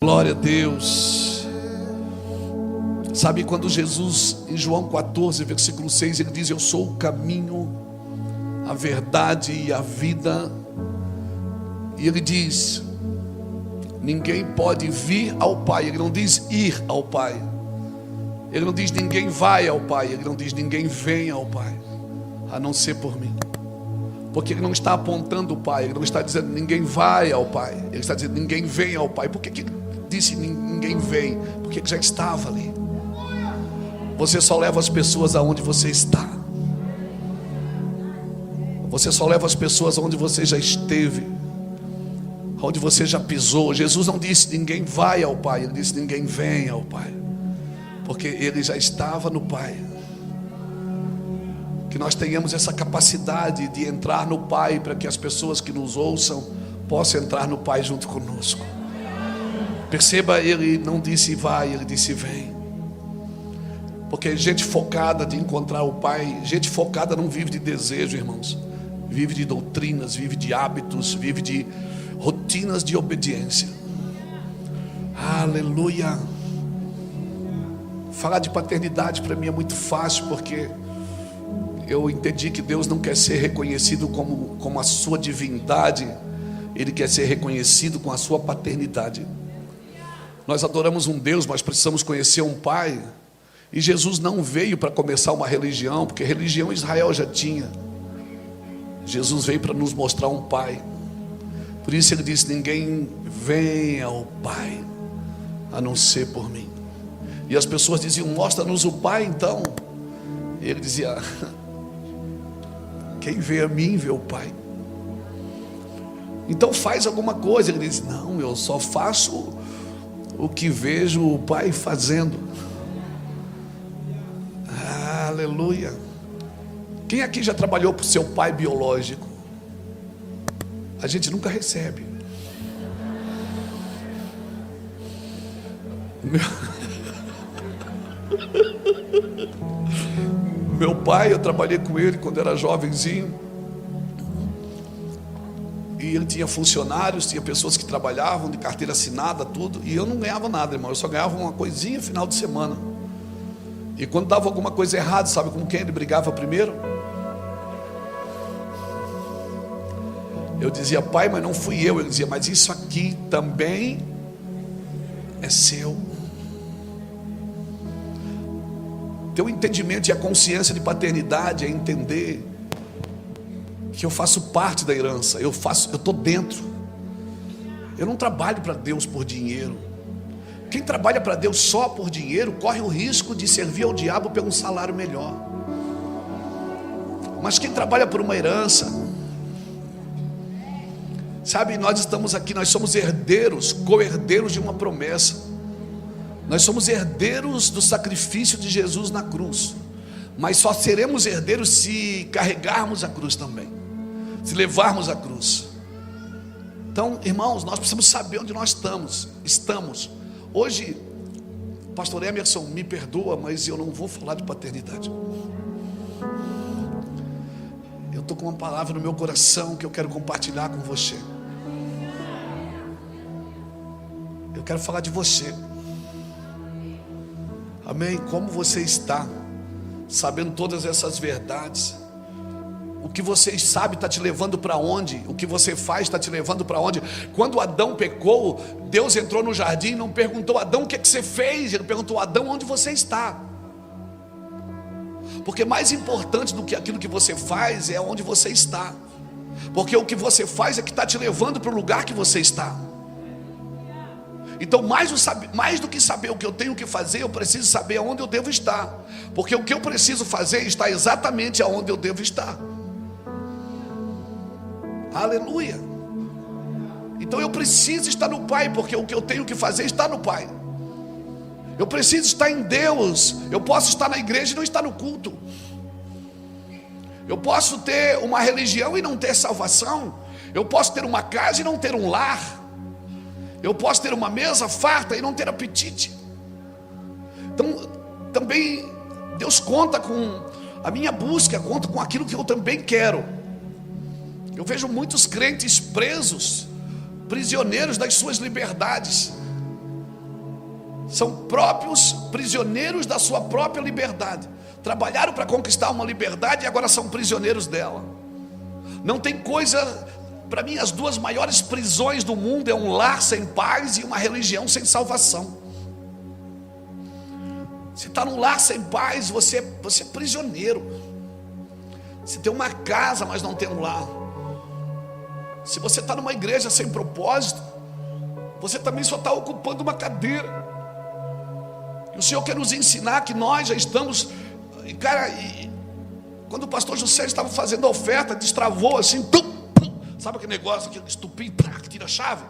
Glória a Deus. Sabe quando Jesus, em João 14, versículo 6, ele diz: eu sou o caminho, a verdade e a vida. E ele diz: ninguém pode vir ao Pai. Ele não diz ir ao Pai. Ele não diz ninguém vai ao Pai. Ele não diz ninguém vem ao Pai, a não ser por mim. Porque ele não está apontando o Pai. Ele não está dizendo ninguém vai ao Pai. Ele está dizendo ninguém vem ao Pai. Por que ele disse ninguém vem? Porque ele já estava ali. Você só leva as pessoas aonde você está. Você só leva as pessoas aonde você já esteve, onde você já pisou. Jesus não disse ninguém vai ao Pai. Ele disse ninguém vem ao Pai, porque ele já estava no Pai. Que nós tenhamos essa capacidade de entrar no Pai, para que as pessoas que nos ouçam possam entrar no Pai junto conosco. Perceba, ele não disse vai, ele disse vem. Porque gente focada de encontrar o Pai, gente focada não vive de desejo, irmãos. Vive de doutrinas, vive de hábitos, vive de rotinas de obediência. Aleluia. Falar de paternidade para mim é muito fácil, porque eu entendi que Deus não quer ser reconhecido como a sua divindade. Ele quer ser reconhecido com a sua paternidade. Nós adoramos um Deus, mas precisamos conhecer um Pai. E Jesus não veio para começar uma religião, porque religião Israel já tinha. Jesus veio para nos mostrar um Pai. Por isso ele disse: ninguém vem ao Pai, a não ser por mim. E as pessoas diziam: mostra-nos o Pai então. E ele dizia: quem vê a mim vê o Pai. Então faz alguma coisa. Ele disse: não, eu só faço o que vejo o Pai fazendo. Aleluia. Quem aqui já trabalhou para o seu pai biológico? A gente nunca recebe. Meu pai, eu trabalhei com ele quando era jovenzinho. E ele tinha funcionários, tinha pessoas que trabalhavam de carteira assinada, tudo. E eu não ganhava nada, irmão. Eu só ganhava uma coisinha final de semana. E quando dava alguma coisa errada, sabe com quem ele brigava primeiro? Eu dizia: pai, mas não fui eu. Ele dizia: mas isso aqui também é seu. Ter o entendimento e a consciência de paternidade é entender que eu faço parte da herança. Eu estou dentro. Eu não trabalho para Deus por dinheiro. Quem trabalha para Deus só por dinheiro corre o risco de servir ao diabo pelo salário melhor. Mas quem trabalha por uma herança, sabe, nós estamos aqui, nós somos herdeiros, co-herdeiros de uma promessa. Nós somos herdeiros do sacrifício de Jesus na cruz. Mas só seremos herdeiros se carregarmos a cruz também, se levarmos a cruz. Então, irmãos, nós precisamos saber onde nós estamos. Hoje, pastor Emerson, me perdoa, mas eu não vou falar de paternidade. Eu estou com uma palavra no meu coração que eu quero compartilhar com você. Eu quero falar de você. Amém? Como você está, sabendo todas essas verdades? O que você sabe está te levando para onde? O que você faz está te levando para onde? Quando Adão pecou, Deus entrou no jardim e não perguntou: Adão, o que você fez? Ele perguntou: Adão, onde você está? Porque mais importante do que aquilo que você faz é onde você está. Porque o que você faz é que está te levando para o lugar que você está. Então, mais do que saber o que eu tenho que fazer, eu preciso saber aonde eu devo estar. Porque o que eu preciso fazer está exatamente aonde eu devo estar. Aleluia. Então eu preciso estar no Pai, porque o que eu tenho que fazer está no Pai. Eu preciso estar em Deus. Eu posso estar na igreja e não estar no culto. Eu posso ter uma religião e não ter salvação. Eu posso ter uma casa e não ter um lar. Eu posso ter uma mesa farta e não ter apetite. Então também Deus conta com a minha busca, conta com aquilo que eu também quero. Eu vejo muitos crentes presos, prisioneiros das suas liberdades. são próprios prisioneiros da sua própria liberdade. Trabalharam para conquistar uma liberdade e agora são prisioneiros dela. Não tem coisa, para mim as duas maiores prisões do mundo é um lar sem paz e uma religião sem salvação. Você está num lar sem paz, você é prisioneiro. Você tem uma casa, mas não tem um lar. Se você está numa igreja sem propósito, você também só está ocupando uma cadeira. E o Senhor quer nos ensinar que nós já estamos. Cara, quando o pastor José estava fazendo a oferta, destravou assim, sabe aquele negócio, aquele estupim, que tira a chave,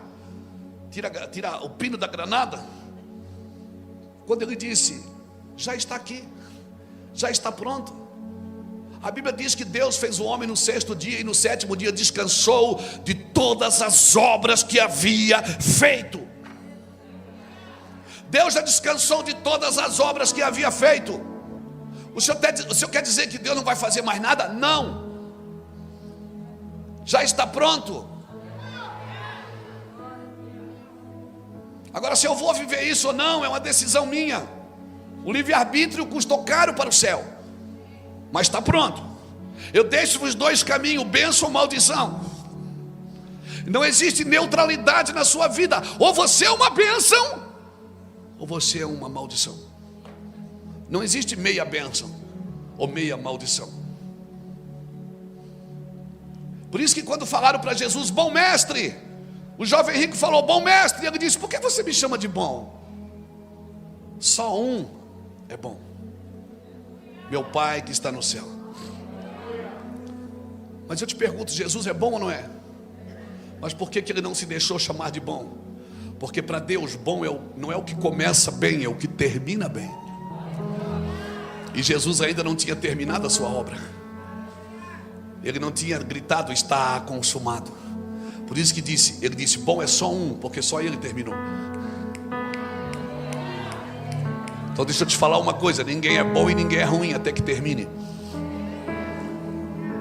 tira o pino da granada. Quando ele disse, já está aqui, já está pronto. A Bíblia diz que Deus fez o homem no 6º dia e no 7º dia descansou de todas as obras que havia feito. Deus já descansou de todas as obras que havia feito. O Senhor quer dizer que Deus não vai fazer mais nada? Não. Já está pronto. Agora, se eu vou viver isso ou não, é uma decisão minha. O livre-arbítrio custou caro para o céu, mas está pronto. Eu deixo-vos 2 caminhos, bênção ou maldição. Não existe neutralidade na sua vida. Ou você é uma bênção, ou você é uma maldição. Não existe meia bênção ou meia maldição. Por isso que quando falaram para Jesus, bom mestre, o jovem rico falou, bom mestre, e ele disse, por que você me chama de bom? Só um é bom, meu Pai que está no céu. Mas eu te pergunto, Jesus é bom ou não é? Mas por que ele não se deixou chamar de bom? Porque para Deus bom não é o que começa bem, é o que termina bem. E Jesus ainda não tinha terminado a sua obra. Ele não tinha gritado, está consumado. Por isso que ele disse, bom é só um, porque só ele terminou. Então deixa eu te falar uma coisa, ninguém é bom e ninguém é ruim até que termine.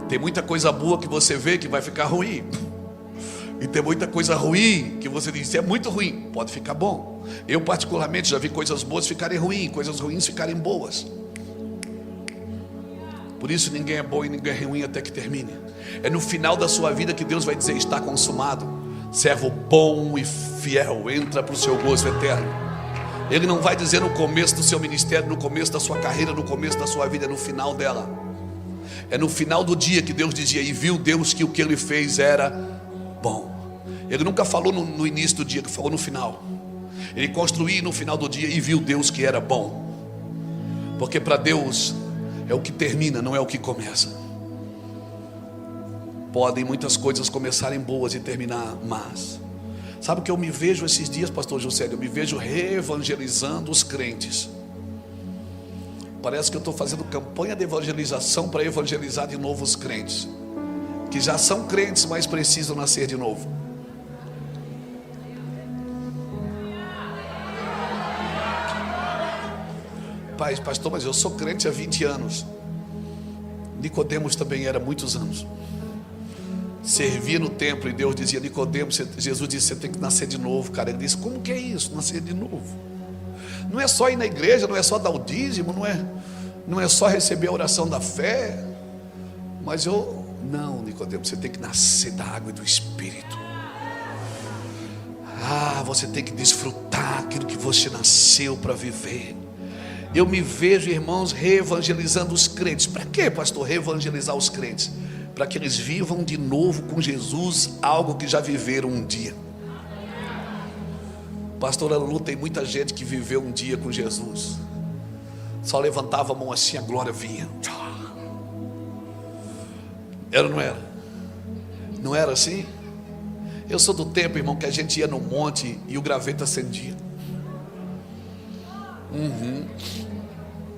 Tem muita coisa boa que você vê que vai ficar ruim. E tem muita coisa ruim que você diz, é muito ruim, pode ficar bom. Eu particularmente já vi coisas boas ficarem ruins, coisas ruins ficarem boas. Por isso ninguém é bom e ninguém é ruim até que termine. É no final da sua vida que Deus vai dizer, está consumado. Servo bom e fiel, entra para o seu gozo eterno. Ele não vai dizer no começo do seu ministério, no começo da sua carreira, no começo da sua vida, é no final dela. É no final do dia que Deus dizia, e viu Deus que o que ele fez era bom. Ele nunca falou no início do dia, ele falou no final. Ele construía no final do dia e viu Deus que era bom. Porque para Deus é o que termina, não é o que começa. Podem muitas coisas começarem boas e terminar más. Sabe o que eu me vejo esses dias, pastor José? Eu me vejo reevangelizando os crentes. Parece que eu estou fazendo campanha de evangelização para evangelizar de novo os crentes que já são crentes, mas precisam nascer de novo. Pai, pastor, mas eu sou crente há 20 anos. Nicodemos também era há muitos anos. Servia no templo e Deus dizia, Nicodemos, Jesus disse, você tem que nascer de novo, cara. Ele disse, como que é isso, nascer de novo? Não é só ir na igreja, não é só dar o dízimo, não é só receber a oração da fé. Mas não, Nicodemos, você tem que nascer da água e do Espírito. Você tem que desfrutar aquilo que você nasceu para viver. Eu me vejo, irmãos, reevangelizando os crentes. Para quê, pastor, reevangelizar os crentes? Para que eles vivam de novo com Jesus algo que já viveram um dia. Pastor Lulu, tem muita gente que viveu um dia com Jesus. Só levantava a mão assim, a glória vinha. Era ou não era? Não era assim? Eu sou do tempo, irmão, que a gente ia no monte e o graveto acendia.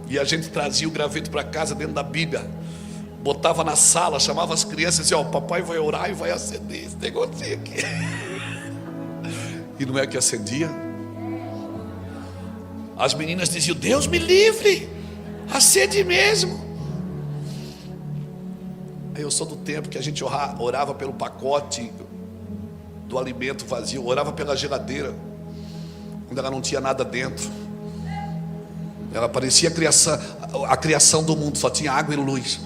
E a gente trazia o graveto para casa dentro da Bíblia, botava na sala, chamava as crianças e dizia, papai vai orar e vai acender esse negocinho aqui. E não é que acendia? As meninas diziam, Deus me livre, acende mesmo. Eu sou do tempo que a gente orava pelo pacote do alimento vazio, orava pela geladeira, quando ela não tinha nada dentro. Ela parecia a criação do mundo, só tinha água e luz.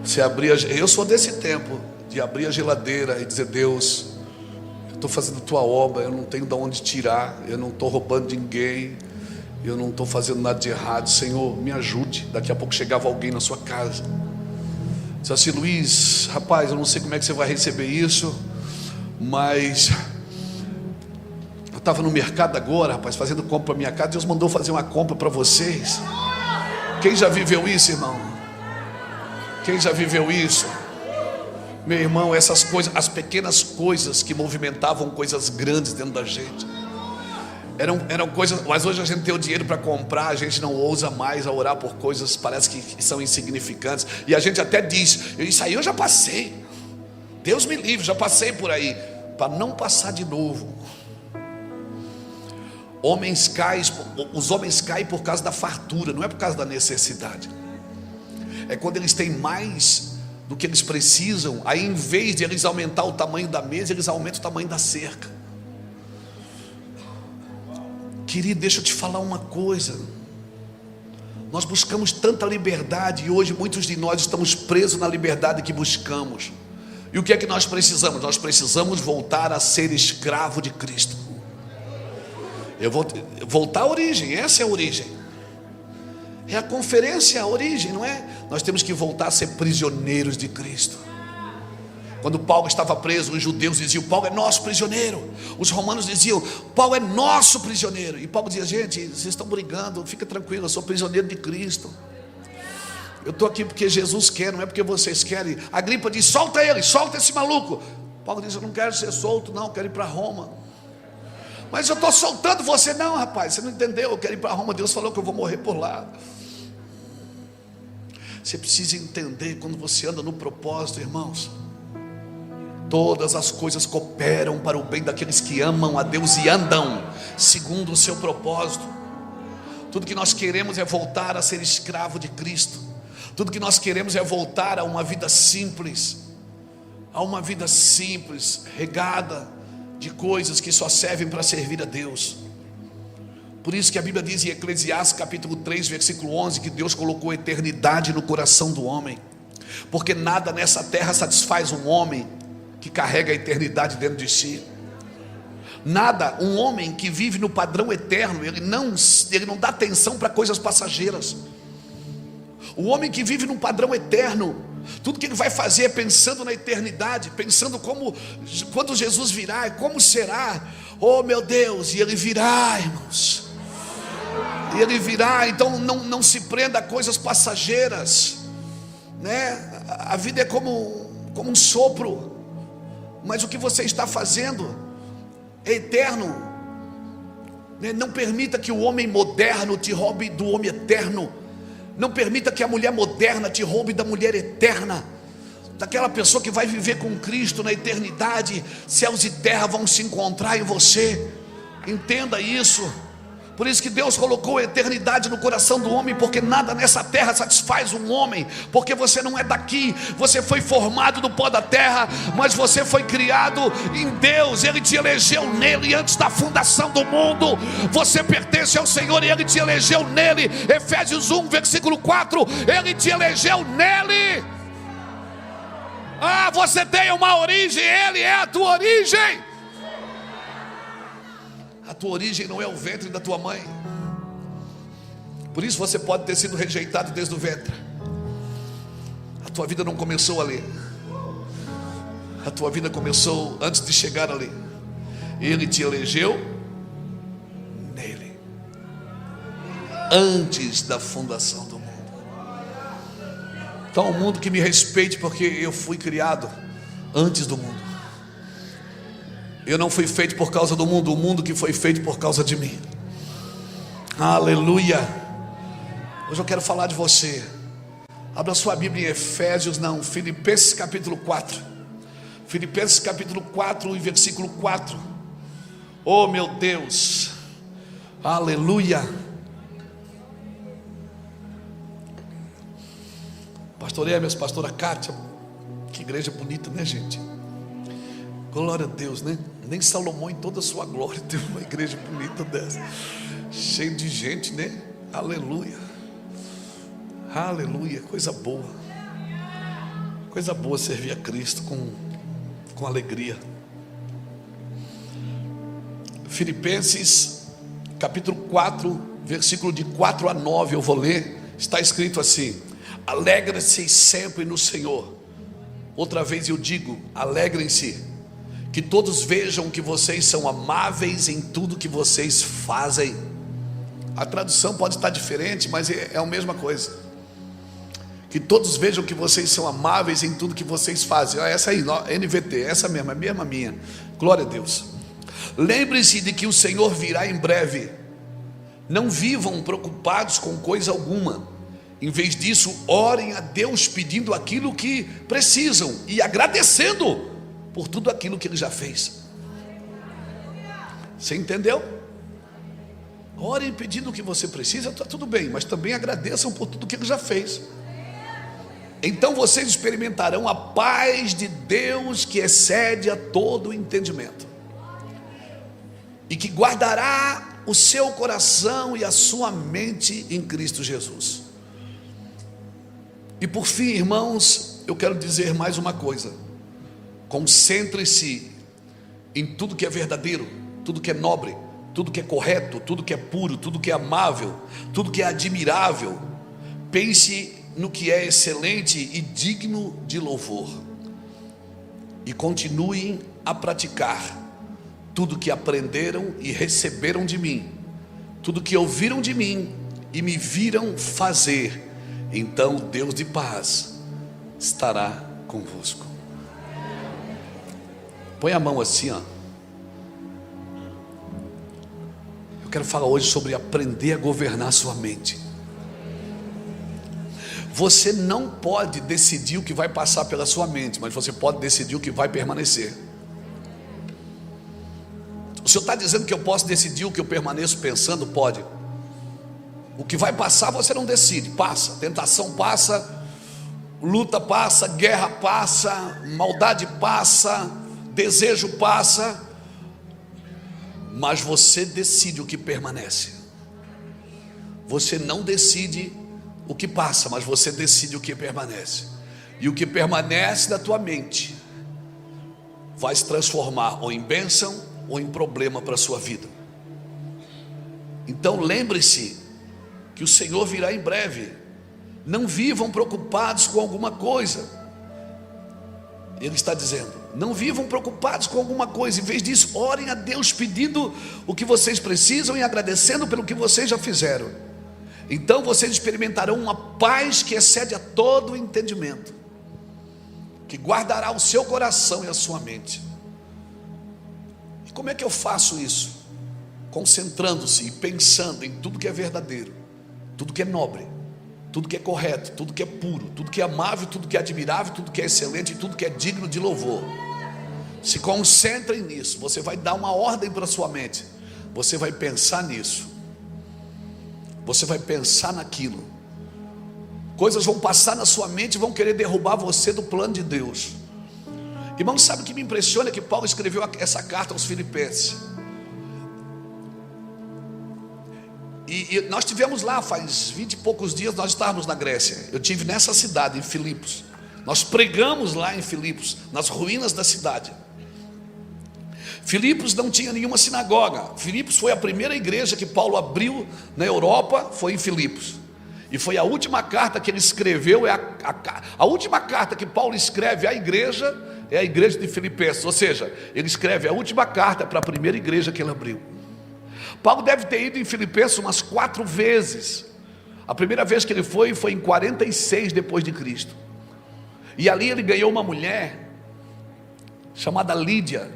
Você abria, eu sou desse tempo de abrir a geladeira e dizer: Deus, eu estou fazendo tua obra, eu não tenho de onde tirar, eu não estou roubando de ninguém, eu não estou fazendo nada de errado, Senhor, me ajude. Daqui a pouco chegava alguém na sua casa, disse assim: Luiz, rapaz, eu não sei como é que você vai receber isso, mas eu estava no mercado agora, rapaz, fazendo compra para minha casa, Deus mandou fazer uma compra para vocês. Quem já viveu isso, irmão? Quem já viveu isso? Meu irmão, essas coisas, as pequenas coisas que movimentavam coisas grandes dentro da gente, eram coisas, mas hoje a gente tem o dinheiro para comprar, a gente não ousa mais a orar por coisas, parece que são insignificantes, e a gente até diz: isso aí eu já passei, Deus me livre, já passei por aí, para não passar de novo. Os homens caem por causa da fartura, não é por causa da necessidade. É quando eles têm mais do que eles precisam, aí em vez de eles aumentar o tamanho da mesa, eles aumentam o tamanho da cerca. Querido, deixa eu te falar uma coisa. Nós buscamos tanta liberdade, e hoje muitos de nós estamos presos na liberdade que buscamos. E o que é que nós precisamos? Nós precisamos voltar a ser escravo de Cristo. Voltar à origem, essa é a origem. É a conferência, a origem, não é? Nós temos que voltar a ser prisioneiros de Cristo. Quando Paulo estava preso, os judeus diziam: Paulo é nosso prisioneiro. Os romanos diziam: Paulo é nosso prisioneiro. E Paulo dizia: gente, vocês estão brigando, fica tranquilo, eu sou prisioneiro de Cristo. Eu estou aqui porque Jesus quer, não é porque vocês querem. Agripa diz: solta ele, solta esse maluco. Paulo diz: eu não quero ser solto, não, eu quero ir para Roma. Mas eu estou soltando você. Não, rapaz, você não entendeu, eu quero ir para Roma, Deus falou que eu vou morrer por lá. Você precisa entender, quando você anda no propósito, irmãos, todas as coisas cooperam para o bem daqueles que amam a Deus e andam segundo o seu propósito. Tudo que nós queremos é voltar a ser escravo de Cristo. Tudo que nós queremos é voltar a uma vida simples, regada de coisas que só servem para servir a Deus. Por isso que a Bíblia diz em Eclesiastes capítulo 3 versículo 11 que Deus colocou a eternidade no coração do homem, porque nada nessa terra satisfaz um homem que carrega a eternidade dentro de si. Nada, um homem que vive no padrão eterno, ele não dá atenção para coisas passageiras. O homem que vive num padrão eterno, tudo que ele vai fazer é pensando na eternidade, pensando quando Jesus virá, como será. Oh meu Deus, e ele virá, irmãos. E ele virá, então não se prenda a coisas passageiras, né? A vida é como um sopro, mas o que você está fazendo é eterno, né? Não permita que o homem moderno te roube do homem eterno. Não permita que a mulher moderna te roube da mulher eterna, daquela pessoa que vai viver com Cristo na eternidade. Céus e terra vão se encontrar em você. Entenda isso. Por isso que Deus colocou a eternidade no coração do homem, porque nada nessa terra satisfaz um homem, porque você não é daqui, você foi formado do pó da terra, mas você foi criado em Deus. Ele te elegeu nele antes da fundação do mundo. Você pertence ao Senhor e Ele te elegeu nele. Efésios 1 versículo 4, Ele te elegeu nele. Você tem uma origem, Ele é a tua origem. A tua origem não é o ventre da tua mãe. Por isso você pode ter sido rejeitado desde o ventre. A tua vida não começou ali. A tua vida começou antes de chegar ali. Ele te elegeu nele, antes da fundação do mundo. Então o mundo que me respeite, porque eu fui criado antes do mundo. Eu não fui feito por causa do mundo, o mundo que foi feito por causa de mim. Aleluia. Hoje eu quero falar de você. Abra sua Bíblia em Filipenses capítulo 4. Filipenses capítulo 4 e versículo 4. Oh meu Deus. Aleluia. Pastor Hermes, pastora Kátia. Que igreja bonita, né, gente? Glória a Deus, né? Nem Salomão em toda a sua glória teve uma igreja bonita dessa, cheio de gente, né? Aleluia, aleluia, coisa boa servir a Cristo com alegria. Filipenses capítulo 4, versículo de 4 a 9, eu vou ler. Está escrito assim: alegrem-se sempre no Senhor. Outra vez eu digo, alegrem-se. Que todos vejam que vocês são amáveis em tudo que vocês fazem. A tradução pode estar diferente, mas é a mesma coisa. Que todos vejam que vocês são amáveis em tudo que vocês fazem. Essa aí, NVT, essa mesma, é a mesma minha. Glória a Deus. Lembre-se de que o Senhor virá em breve. Não vivam preocupados com coisa alguma. Em vez disso, orem a Deus pedindo aquilo que precisam e agradecendo por tudo aquilo que Ele já fez. Você entendeu? Orem pedindo o que você precisa, está tudo bem, mas também agradeçam por tudo que Ele já fez. Então vocês experimentarão a paz de Deus que excede a todo entendimento, e que guardará o seu coração e a sua mente em Cristo Jesus. E por fim, irmãos, eu quero dizer mais uma coisa: concentre-se em tudo que é verdadeiro, tudo que é nobre, tudo que é correto, tudo que é puro, tudo que é amável, tudo que é admirável. Pense no que é excelente e digno de louvor, e continuem a praticar tudo que aprenderam e receberam de mim, tudo que ouviram de mim e me viram fazer. Então o Deus de paz estará convosco. Põe a mão assim, ó. Eu quero falar hoje sobre aprender a governar sua mente. Você não pode decidir o que vai passar pela sua mente, mas você pode decidir o que vai permanecer. O senhor está dizendo que eu posso decidir o que eu permaneço pensando? Pode. O que vai passar você não decide, passa. Tentação passa, luta passa, guerra passa, maldade passa, desejo passa, mas você decide o que permanece. Você não decide o que passa, mas você decide o que permanece. E o que permanece da tua mente vai se transformar ou em bênção ou em problema para a sua vida. Então lembre-se que o Senhor virá em breve. Não vivam preocupados com alguma coisa. Ele está dizendo: não vivam preocupados com alguma coisa. Em vez disso, orem a Deus pedindo o que vocês precisam e agradecendo pelo que vocês já fizeram. Então vocês experimentarão uma paz que excede a todo entendimento, que guardará o seu coração e a sua mente. E como é que eu faço isso? Concentrando-se e pensando em tudo que é verdadeiro, tudo que é nobre, tudo que é correto, tudo que é puro, tudo que é amável, tudo que é admirável, tudo que é excelente e tudo que é digno de louvor. Se concentrem nisso. Você vai dar uma ordem para a sua mente. Você vai pensar nisso. Você vai pensar naquilo. Coisas vão passar na sua mente e vão querer derrubar você do plano de Deus. Irmão, sabe o que me impressiona? É que Paulo escreveu essa carta aos Filipenses. E nós tivemos lá, faz 20 e poucos dias, nós estávamos na Grécia. Eu estive nessa cidade, em Filipos. Nós pregamos lá em Filipos, nas ruínas da cidade. Filipos não tinha nenhuma sinagoga. Filipos foi a primeira igreja que Paulo abriu na Europa, foi em Filipos. E foi a última carta que ele escreveu, a última carta que Paulo escreve à igreja, é a igreja de Filipenses. Ou seja, ele escreve a última carta para a primeira igreja que ele abriu. Paulo deve ter ido em Filipenses umas 4 vezes. A primeira vez que ele foi em 46 depois de Cristo. E ali ele ganhou uma mulher chamada Lídia,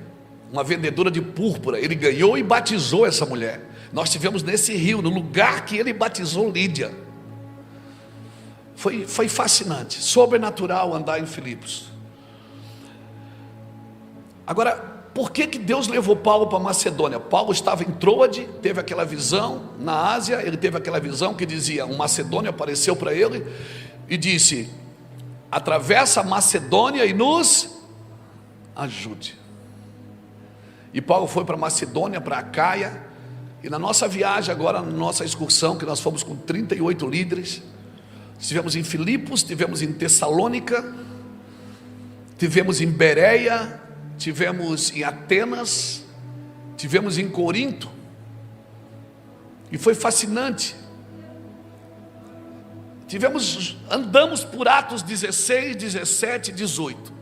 uma vendedora de púrpura. Ele ganhou e batizou essa mulher. Nós estivemos nesse rio, no lugar que ele batizou Lídia. Foi fascinante, sobrenatural andar em Filipos. Agora, por que Deus levou Paulo para Macedônia? Paulo estava em Troade, teve aquela visão na Ásia. Ele teve aquela visão que dizia, um macedônio apareceu para ele e disse: atravessa a Macedônia e nos ajude. E Paulo foi para Macedônia, para Acaia. E na nossa viagem agora, na nossa excursão, que nós fomos com 38 líderes, estivemos em Filipos, estivemos em Tessalônica, estivemos em Bereia, estivemos em Atenas, estivemos em Corinto. E foi fascinante. Andamos por Atos 16, 17 e 18.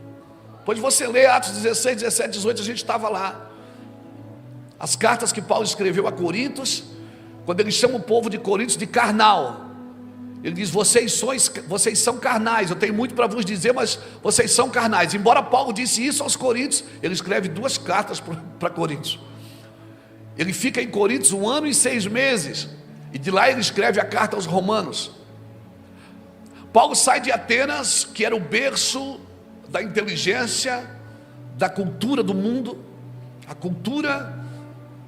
Depois você lê Atos 16, 17 e 18, a gente estava lá. As cartas que Paulo escreveu a Coríntios, quando ele chama o povo de Coríntios de carnal, ele diz: vocês são carnais, eu tenho muito para vos dizer, mas vocês são carnais. Embora Paulo disse isso aos Coríntios, ele escreve 2 cartas para Coríntios. Ele fica em Coríntios 1 ano e 6 meses, e de lá ele escreve a carta aos Romanos. Paulo sai de Atenas, que era o berço da inteligência, da cultura do mundo. A cultura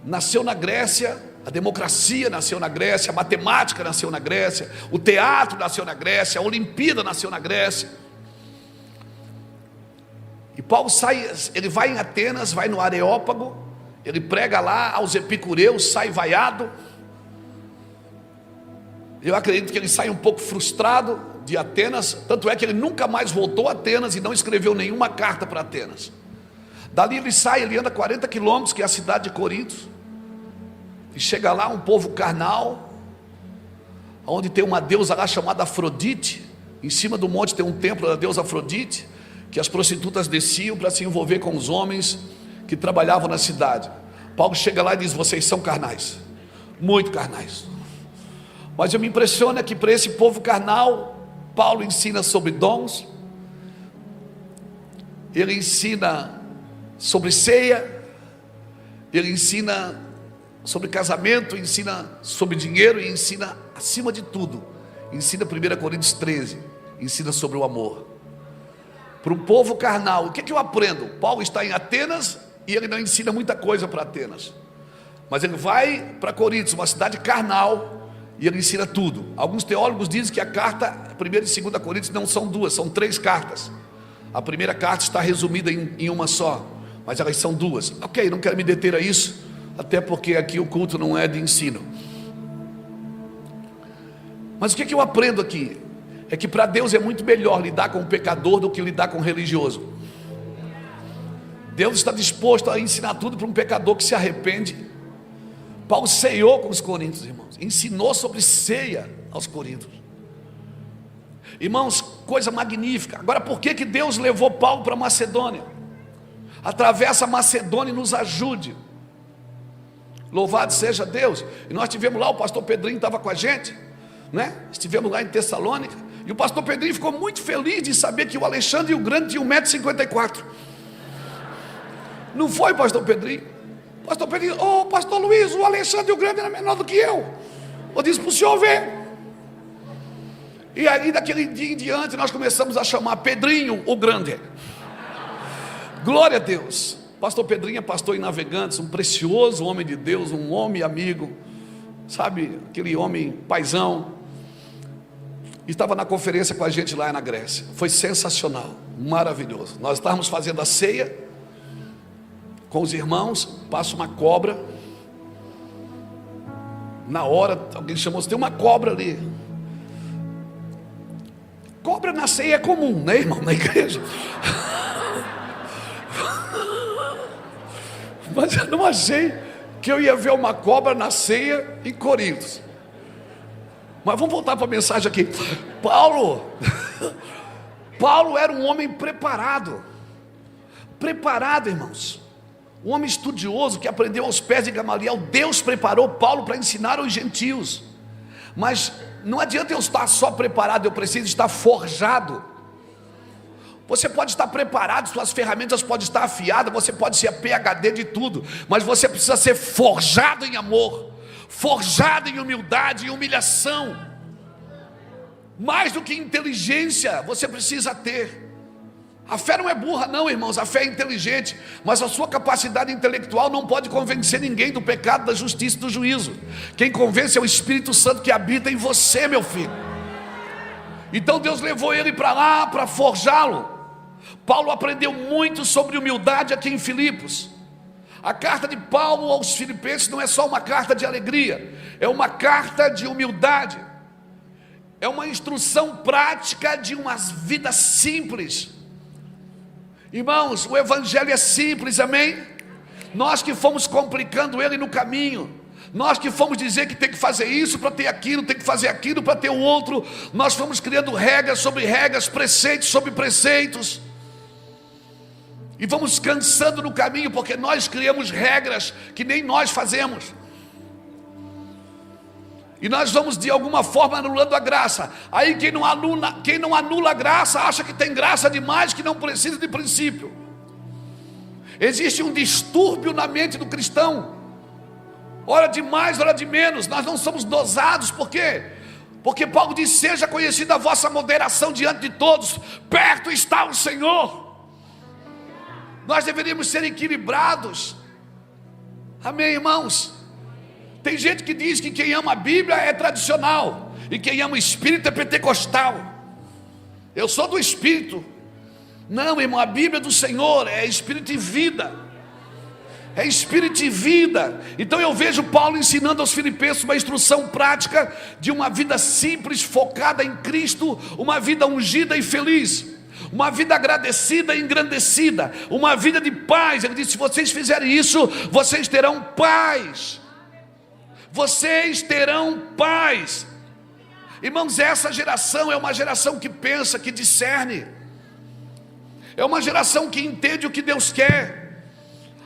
nasceu na Grécia, a democracia nasceu na Grécia, a matemática nasceu na Grécia, o teatro nasceu na Grécia, a Olimpíada nasceu na Grécia. E Paulo sai, ele vai em Atenas, vai no Areópago, ele prega lá aos epicureus, sai vaiado. Eu acredito que ele sai um pouco frustrado de Atenas, tanto é que ele nunca mais voltou a Atenas e não escreveu nenhuma carta para Atenas. Dali ele sai, ele anda 40 quilômetros, que é a cidade de Corinto, e chega lá um povo carnal, onde tem uma deusa lá chamada Afrodite. Em cima do monte tem um templo da deusa Afrodite, que as prostitutas desciam para se envolver com os homens que trabalhavam na cidade. Paulo chega lá e diz: vocês são carnais, muito carnais. Mas eu me impressiono que para esse povo carnal, Paulo ensina sobre dons, ele ensina sobre ceia, ele ensina sobre casamento, ensina sobre dinheiro e ensina, acima de tudo, ensina 1 Coríntios 13, ensina sobre o amor. Para um povo carnal, o que eu aprendo? Paulo está em Atenas e ele não ensina muita coisa para Atenas, mas ele vai para Corinto, uma cidade carnal, e ele ensina tudo. Alguns teólogos dizem que a carta 1 e 2 Coríntios não são 2, são 3 cartas. A primeira carta está resumida em uma só, mas elas são 2. Ok, não quero me deter a isso, até porque aqui o culto não é de ensino. Mas o que eu aprendo aqui? É que para Deus é muito melhor lidar com o pecador do que lidar com o religioso. Deus está disposto a ensinar tudo para um pecador que se arrepende. Paulo ceiou com os coríntios, irmãos, ensinou sobre ceia aos coríntios. Irmãos, coisa magnífica. Agora, por que Deus levou Paulo para Macedônia? Atravessa a Macedônia e nos ajude. Louvado seja Deus. E nós tivemos lá, o pastor Pedrinho estava com a gente, né? Estivemos lá em Tessalônica, e o pastor Pedrinho ficou muito feliz de saber que o Alexandre o Grande tinha 1,54 m. Não foi, pastor Pedrinho? Pastor Pedrinho: pastor Luiz, o Alexandre o Grande era menor do que eu. Eu disse para o senhor ver. E aí daquele dia em diante nós começamos a chamar Pedrinho o Grande. Glória a Deus. Pastor Pedrinho é pastor em Navegantes, um precioso homem de Deus, um homem amigo, sabe, aquele homem paizão. Estava na conferência com a gente lá na Grécia. Foi sensacional, maravilhoso. Nós estávamos fazendo a ceia com os irmãos, passa uma cobra. Na hora, alguém chamou: tem uma cobra ali. Cobra na ceia é comum, né, irmão, na igreja? Mas eu não achei que eu ia ver uma cobra na ceia em Corinto. Mas vamos voltar para a mensagem aqui. Paulo era um homem preparado, irmãos, um homem estudioso que aprendeu aos pés de Gamaliel. Deus preparou Paulo para ensinar aos gentios. Mas não adianta eu estar só preparado, eu preciso estar forjado. Você pode estar preparado, suas ferramentas podem estar afiadas, você pode ser a PhD de tudo, mas você precisa ser forjado em amor, forjado em humildade e humilhação. Mais do que inteligência, você precisa ter. A fé não é burra não, irmãos, a fé é inteligente, mas a sua capacidade intelectual não pode convencer ninguém do pecado, da justiça e do juízo. Quem convence é o Espírito Santo que habita em você, meu filho. Então Deus levou ele para lá para forjá-lo. Paulo aprendeu muito sobre humildade aqui em Filipos. A carta de Paulo aos Filipenses não é só uma carta de alegria, é uma carta de humildade, é uma instrução prática de uma vida simples. Irmãos, o evangelho é simples, amém? Nós que fomos complicando ele no caminho, nós que fomos dizer que tem que fazer isso para ter aquilo, tem que fazer aquilo para ter o outro, nós fomos criando regras sobre regras, preceitos sobre preceitos, e vamos cansando no caminho, porque nós criamos regras que nem nós fazemos, e nós vamos de alguma forma anulando a graça. Aí quem não anula a graça, acha que tem graça demais, que não precisa de princípio. Existe um distúrbio na mente do cristão, hora de mais, hora de menos. Nós não somos dosados, por quê? Porque Paulo diz: seja conhecida a vossa moderação diante de todos, perto está o Senhor. Nós deveríamos ser equilibrados, amém, irmãos? Tem gente que diz que quem ama a Bíblia é tradicional, e quem ama o Espírito é pentecostal. Eu sou do Espírito. Não, irmão, a Bíblia do Senhor é Espírito e vida, é Espírito e vida. Então eu vejo Paulo ensinando aos Filipenses uma instrução prática de uma vida simples, focada em Cristo, uma vida ungida e feliz, uma vida agradecida e engrandecida, uma vida de paz. Ele disse: se vocês fizerem isso, vocês terão paz. Vocês terão paz. Irmãos, essa geração é uma geração que pensa, que discerne, é uma geração que entende o que Deus quer.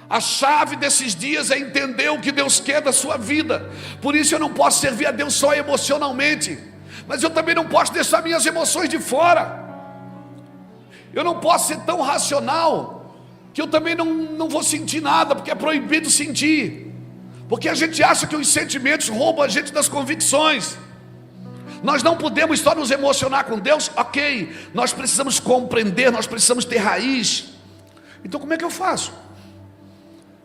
A chave desses dias é entender o que Deus quer da sua vida. Por isso eu não posso servir a Deus só emocionalmente, mas eu também não posso deixar minhas emoções de fora. Eu não posso ser tão racional que eu também não vou sentir nada, porque é proibido sentir, porque a gente acha que os sentimentos roubam a gente das convicções. Nós não podemos só nos emocionar com Deus, ok, nós precisamos compreender, nós precisamos ter raiz. Então como é que eu faço?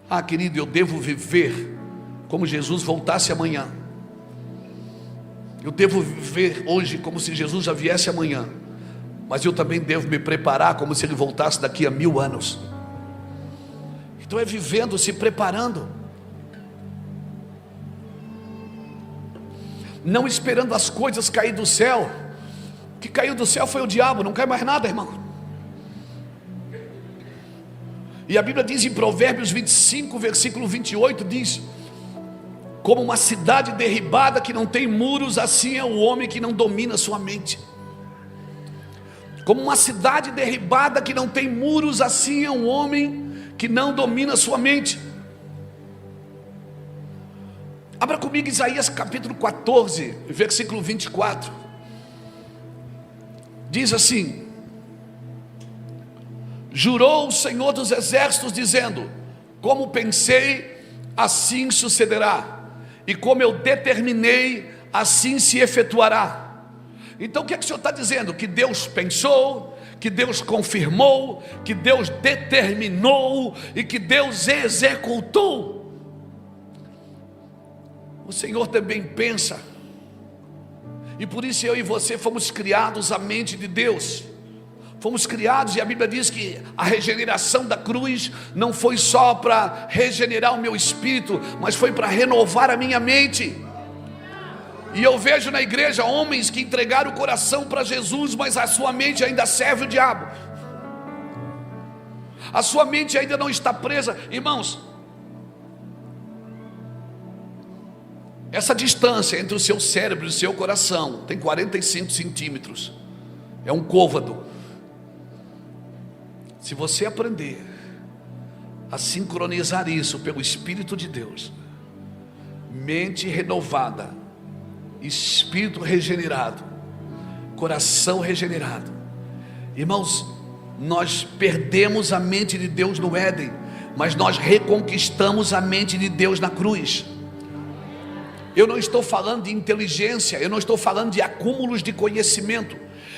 Ah, querido, eu devo viver como Jesus voltasse amanhã. Eu devo viver hoje como se Jesus já viesse amanhã, mas eu também devo me preparar como se Ele voltasse daqui a 1000 anos. Então é vivendo, se preparando, não esperando as coisas cair do céu. O que caiu do céu foi o diabo, não cai mais nada, irmão. E a Bíblia diz em Provérbios 25, versículo 28, diz: como uma cidade derribada que não tem muros, assim é o homem que não domina sua mente. Como uma cidade derribada que não tem muros, assim é um homem que não domina sua mente. Abra comigo Isaías capítulo 14, versículo 24. Diz assim: jurou o Senhor dos exércitos dizendo: como pensei, assim sucederá, e como eu determinei, assim se efetuará. Então o que é que o Senhor está dizendo? Que Deus pensou, que Deus confirmou, que Deus determinou e que Deus executou. O Senhor também pensa, e por isso eu e você fomos criados à mente de Deus. Fomos criados, e a Bíblia diz que a regeneração da cruz não foi só para regenerar o meu espírito, mas foi para renovar a minha mente. E eu vejo na igreja homens que entregaram o coração para Jesus, mas a sua mente ainda serve o diabo. A sua mente ainda não está presa. Irmãos, essa distância entre o seu cérebro e o seu coração tem 45 centímetros. É um côvado. Se você aprender a sincronizar isso pelo Espírito de Deus, mente renovada, espírito regenerado, coração regenerado. Irmãos, nós perdemos a mente de Deus no Éden, mas nós reconquistamos a mente de Deus na cruz. Eu não estou falando de inteligência, eu não estou falando de acúmulos de conhecimento,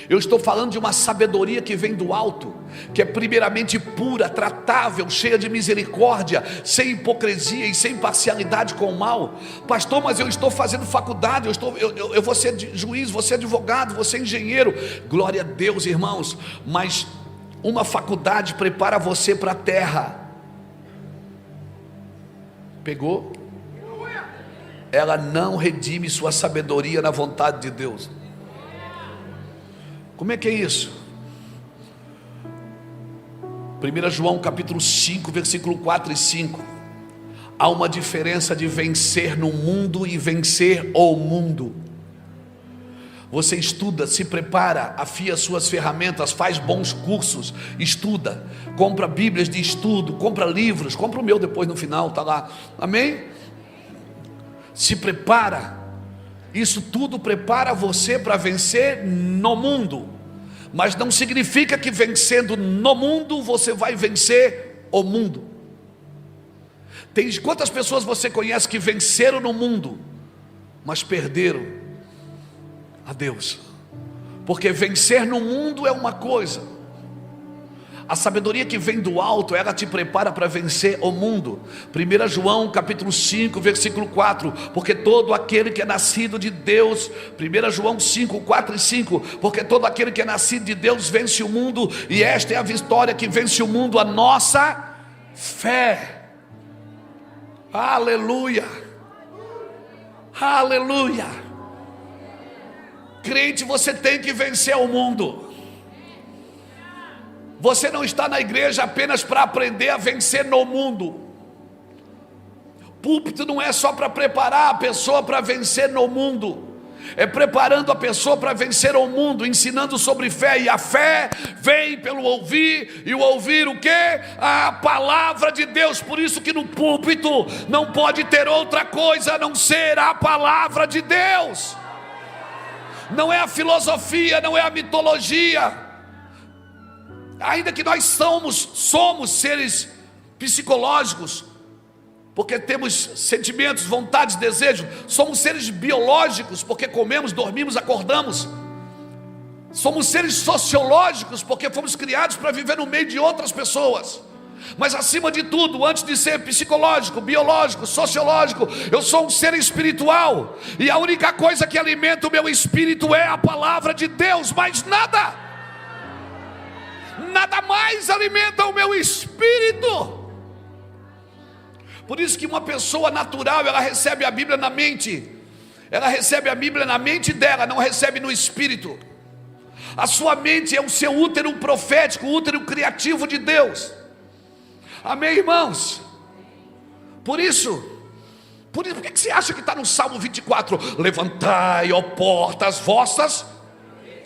eu estou falando de uma sabedoria que vem do alto, que é primeiramente pura, tratável, cheia de misericórdia, sem hipocrisia e sem parcialidade com o mal. Pastor, mas eu estou fazendo faculdade, eu vou ser juiz, vou ser advogado, vou ser engenheiro. Glória a Deus, irmãos, mas uma faculdade prepara você para a terra. Pegou? Ela não redime sua sabedoria na vontade de Deus. Como é que é isso? 1 João capítulo 5, versículo 4 e 5. Há uma diferença de vencer no mundo e vencer o mundo. Você estuda, se prepara, afia suas ferramentas, faz bons cursos, estuda, compra bíblias de estudo, compra livros, compra o meu depois no final, está lá, amém? Se prepara, isso tudo prepara você para vencer no mundo, mas não significa que vencendo no mundo você vai vencer o mundo. Tem quantas pessoas você conhece que venceram no mundo, mas perderam a Deus? Porque vencer no mundo é uma coisa, a sabedoria que vem do alto, ela te prepara para vencer o mundo. 1 João capítulo 5, versículo 4, porque todo aquele que é nascido de Deus, 1 João 5, 4 e 5, porque todo aquele que é nascido de Deus vence o mundo, e esta é a vitória que vence o mundo, a nossa fé. Aleluia, aleluia. Crente, você tem que vencer o mundo. Você não está na igreja apenas para aprender a vencer no mundo. Púlpito não é só para preparar a pessoa para vencer no mundo, é preparando a pessoa para vencer o mundo, ensinando sobre fé. E a fé vem pelo ouvir, e o ouvir o quê? A palavra de Deus. Por isso que no púlpito não pode ter outra coisa a não ser a palavra de Deus. Não é a filosofia, não é a mitologia. Ainda que nós somos seres psicológicos, porque temos sentimentos, vontades, desejos. Somos seres biológicos, porque comemos, dormimos, acordamos. Somos seres sociológicos, porque fomos criados para viver no meio de outras pessoas. Mas acima de tudo, antes de ser psicológico, biológico, sociológico, eu sou um ser espiritual. E a única coisa que alimenta o meu espírito é a palavra de Deus, mais nada. Nada mais alimenta o meu espírito. Por isso que uma pessoa natural, ela recebe a Bíblia na mente. Ela recebe a Bíblia na mente dela, não recebe no espírito. A sua mente é o seu útero profético, o útero criativo de Deus. Amém, irmãos? Por que você acha que está no Salmo 24? Levantai, ó portas, as vossas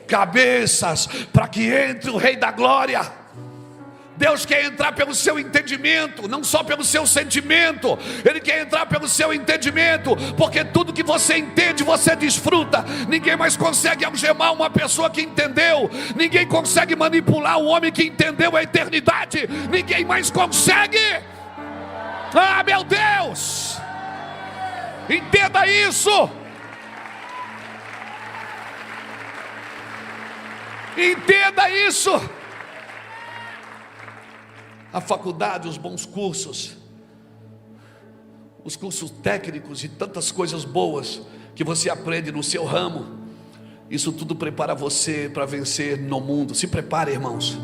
cabeças, para que entre o Rei da Glória. Deus quer entrar pelo seu entendimento, não só pelo seu sentimento. Ele quer entrar pelo seu entendimento, porque tudo que você entende, você desfruta. Ninguém mais consegue algemar uma pessoa que entendeu. Ninguém consegue manipular o homem que entendeu a eternidade. Ninguém mais consegue. Ah, meu Deus, entenda isso. Entenda isso. A faculdade, os bons cursos, os cursos técnicos e tantas coisas boas que você aprende no seu ramo, isso tudo prepara você para vencer no mundo. Se prepare, irmãos.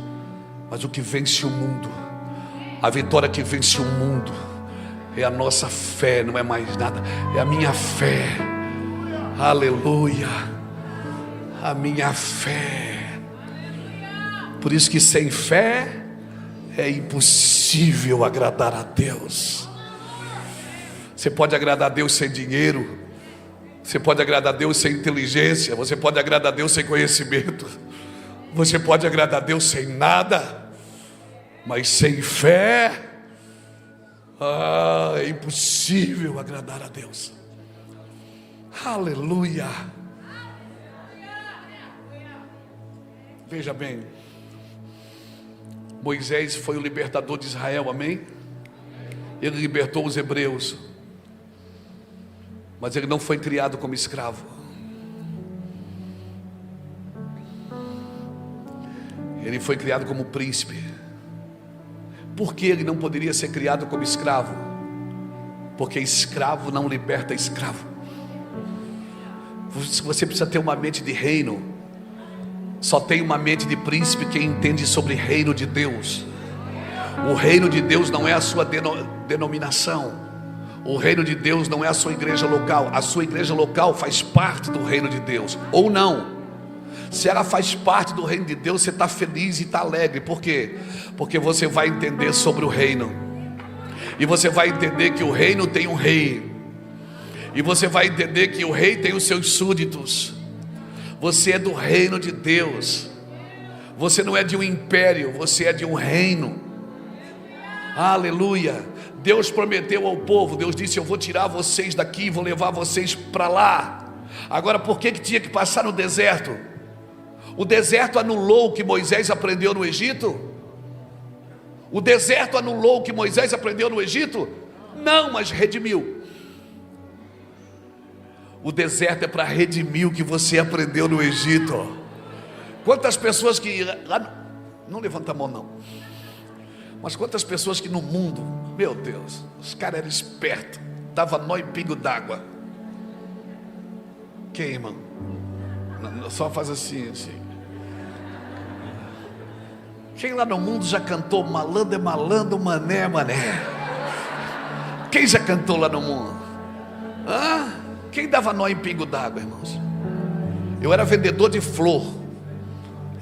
Mas o que vence o mundo, a vitória que vence o mundo, é a nossa fé, não é mais nada, é a minha fé. Aleluia, a minha fé. Por isso que sem fé é impossível agradar a Deus. Você pode agradar a Deus sem dinheiro, você pode agradar a Deus sem inteligência, você pode agradar a Deus sem conhecimento, você pode agradar a Deus sem nada, mas sem fé, é impossível agradar a Deus. Aleluia. Veja bem, Moisés foi o libertador de Israel, amém? Ele libertou os hebreus, mas ele não foi criado como escravo. Ele foi criado como príncipe. Por que ele não poderia ser criado como escravo? Porque escravo não liberta escravo. Você precisa ter uma mente de reino. Só tem uma mente de príncipe quem entende sobre o reino de Deus. O reino de Deus não é a sua denominação. O reino de Deus não é a sua igreja local. A sua igreja local faz parte do reino de Deus, ou não. Se ela faz parte do reino de Deus, você está feliz e está alegre. Por quê? Porque você vai entender sobre o reino. E você vai entender que o reino tem um rei. E você vai entender que o rei tem os seus súditos. Você é do reino de Deus. Você não é de um império, você é de um reino. Aleluia. Deus prometeu ao povo, Deus disse: eu vou tirar vocês daqui e vou levar vocês para lá. Agora, por que tinha que passar no deserto? O deserto anulou o que Moisés aprendeu no Egito? O deserto anulou o que Moisés aprendeu no Egito? Não, mas redimiu. O deserto é para redimir o que você aprendeu no Egito. Quantas pessoas que lá, não levanta a mão não, mas quantas pessoas que no mundo, meu Deus, os caras eram espertos, dava nó em pingo d'água. Quem, irmão? Só faz assim. Quem lá no mundo já cantou malandro é malandro, mané é mané? Quem já cantou lá no mundo? Quem dava nó em pingo d'água, irmãos? Eu era vendedor de flor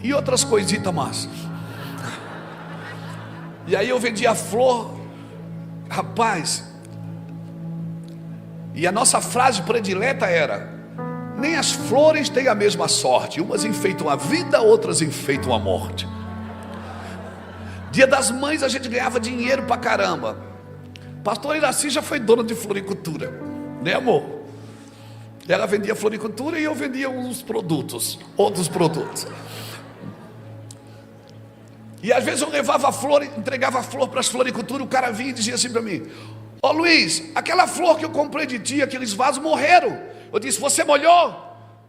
e outras coisitas mais. E aí eu vendia flor, rapaz. E a nossa frase predileta era: nem as flores têm a mesma sorte, umas enfeitam a vida, outras enfeitam a morte. Dia das Mães a gente ganhava dinheiro pra caramba. Pastor Iraci já foi dona de floricultura, né, amor? Ela vendia floricultura e eu vendia uns produtos, outros produtos. E às vezes eu levava flor, entregava flor para as floriculturas. O cara vinha e dizia assim para mim: ó Luiz, aquela flor que eu comprei de ti, aqueles vasos morreram. Eu disse: você molhou?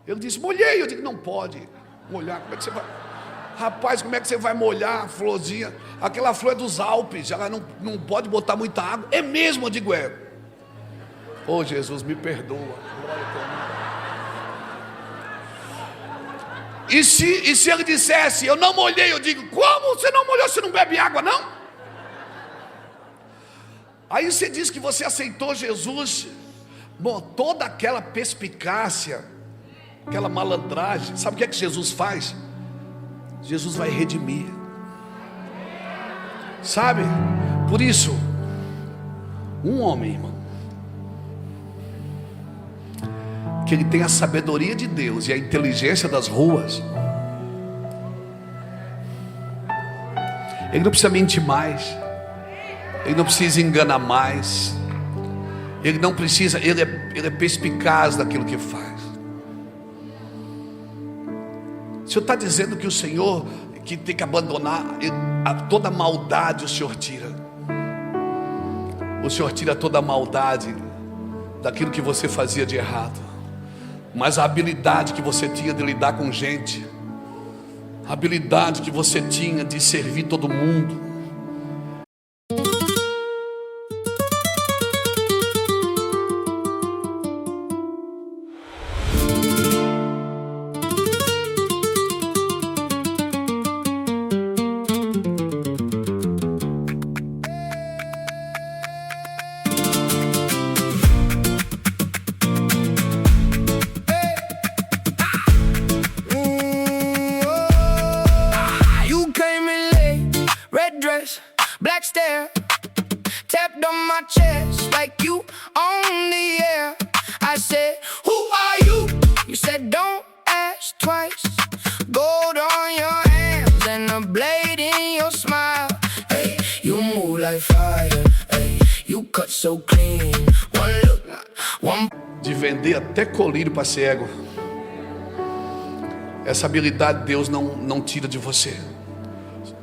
Ele disse: molhei. Eu digo: não pode molhar, como é que você vai? Rapaz, como é que você vai molhar a florzinha? Aquela flor é dos Alpes, ela não pode botar muita água. É mesmo? Eu digo: é. Oh Jesus, me perdoa. Glória a Deus. E se ele dissesse: eu não molhei? Eu digo: como você não molhou? Você não bebe água, não? Aí você diz que você aceitou Jesus. Bom, toda aquela perspicácia, aquela malandragem, sabe o que é que Jesus faz? Jesus vai redimir. Sabe? Por isso, um homem, irmão, que ele tem a sabedoria de Deus e a inteligência das ruas, ele não precisa mentir mais, ele não precisa enganar mais, ele não precisa, ele é perspicaz daquilo que faz. O Senhor está dizendo que o Senhor, que tem que abandonar toda maldade, o Senhor tira. O Senhor tira toda a maldade daquilo que você fazia de errado. Mas a habilidade que você tinha de lidar com gente, a habilidade que você tinha de servir todo mundo, black stare, tapped on my chest like you on the air. I said, who are you? You said, don't ask twice. Gold on your hands and a blade in your smile. Hey, you move like fire. Hey, you cut so clean. One look, one... De vender até colírio para cego. Essa habilidade Deus não tira de você.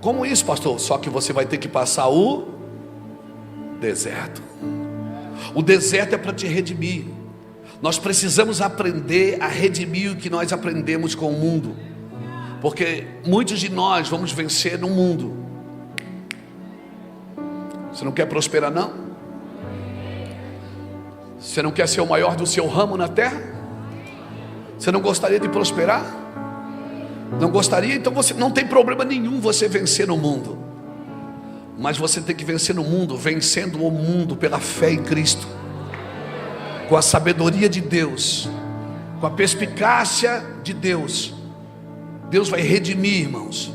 Como isso, pastor? Só que você vai ter que passar o deserto. O deserto é para te redimir. Nós precisamos aprender a redimir o que nós aprendemos com o mundo, porque muitos de nós vamos vencer no mundo. Você não quer prosperar, não? Você não quer ser o maior do seu ramo na terra? Você não gostaria de prosperar? Não gostaria? Então você não tem problema nenhum você vencer no mundo. Mas você tem que vencer no mundo, vencendo o mundo pela fé em Cristo. com a sabedoria de Deus, com a perspicácia de Deus, Deus vai redimir, irmãos,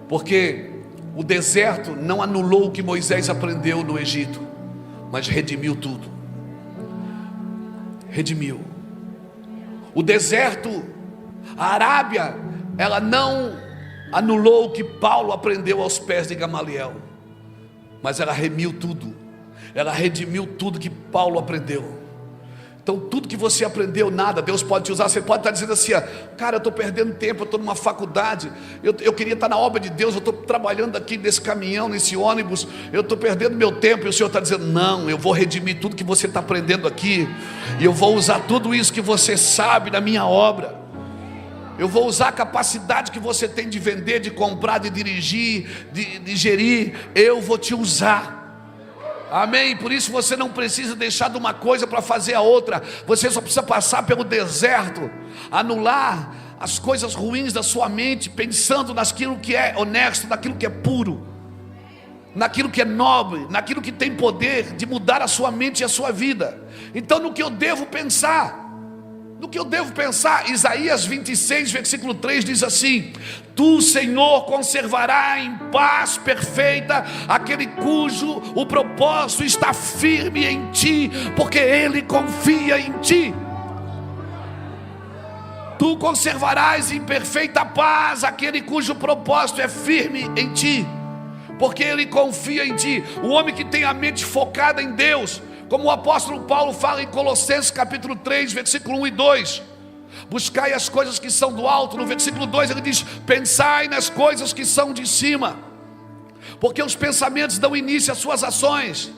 porque o deserto não anulou o que Moisés aprendeu no Egito, mas redimiu tudo. Redimiu. O deserto, a Arábia, ela não anulou o que Paulo aprendeu aos pés de Gamaliel, mas ela remiu tudo. Ela redimiu tudo que Paulo aprendeu. Então tudo que você aprendeu, nada, Deus pode te usar. Você pode estar dizendo assim, cara, eu estou perdendo tempo, eu estou numa faculdade, eu queria estar na obra de Deus, eu estou trabalhando aqui nesse caminhão, nesse ônibus, eu estou perdendo meu tempo. E o Senhor está dizendo, não, eu vou redimir tudo que você está aprendendo aqui, e eu vou usar tudo isso que você sabe na minha obra. Eu vou usar a capacidade que você tem de vender, de comprar, de dirigir, de gerir. Eu vou te usar. Amém? Por isso você não precisa deixar de uma coisa para fazer a outra. Você só precisa passar pelo deserto, anular as coisas ruins da sua mente, pensando naquilo que é honesto, naquilo que é puro, naquilo que é nobre, naquilo que tem poder de mudar a sua mente e a sua vida. Então, no que eu devo pensar? No que eu devo pensar? Isaías 26, versículo 3 diz assim: Tu, Senhor, conservará em paz perfeita aquele cujo o propósito está firme em ti, porque ele confia em ti. Tu conservarás em perfeita paz aquele cujo propósito é firme em ti, porque ele confia em ti. O homem que tem a mente focada em Deus, como o apóstolo Paulo fala em Colossenses capítulo 3, versículo 1 e 2, buscai as coisas que são do alto. No versículo 2 ele diz, pensai nas coisas que são de cima, porque os pensamentos dão início às suas ações.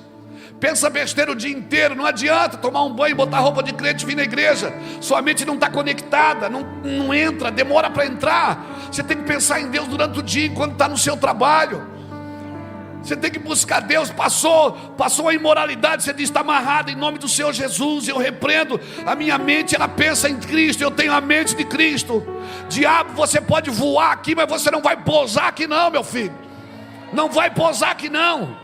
Pensa besteira o dia inteiro, não adianta tomar um banho, botar roupa de crente e vir na igreja, sua mente não está conectada, não entra, demora para entrar. Você tem que pensar em Deus durante o dia, enquanto está no seu trabalho. Você tem que buscar Deus. Passou a imoralidade, você diz, está amarrado em nome do Senhor Jesus. Eu repreendo, a minha mente ela pensa em Cristo, eu tenho a mente de Cristo. Diabo, você pode voar aqui, mas você não vai pousar aqui não, meu filho. Não vai pousar aqui não.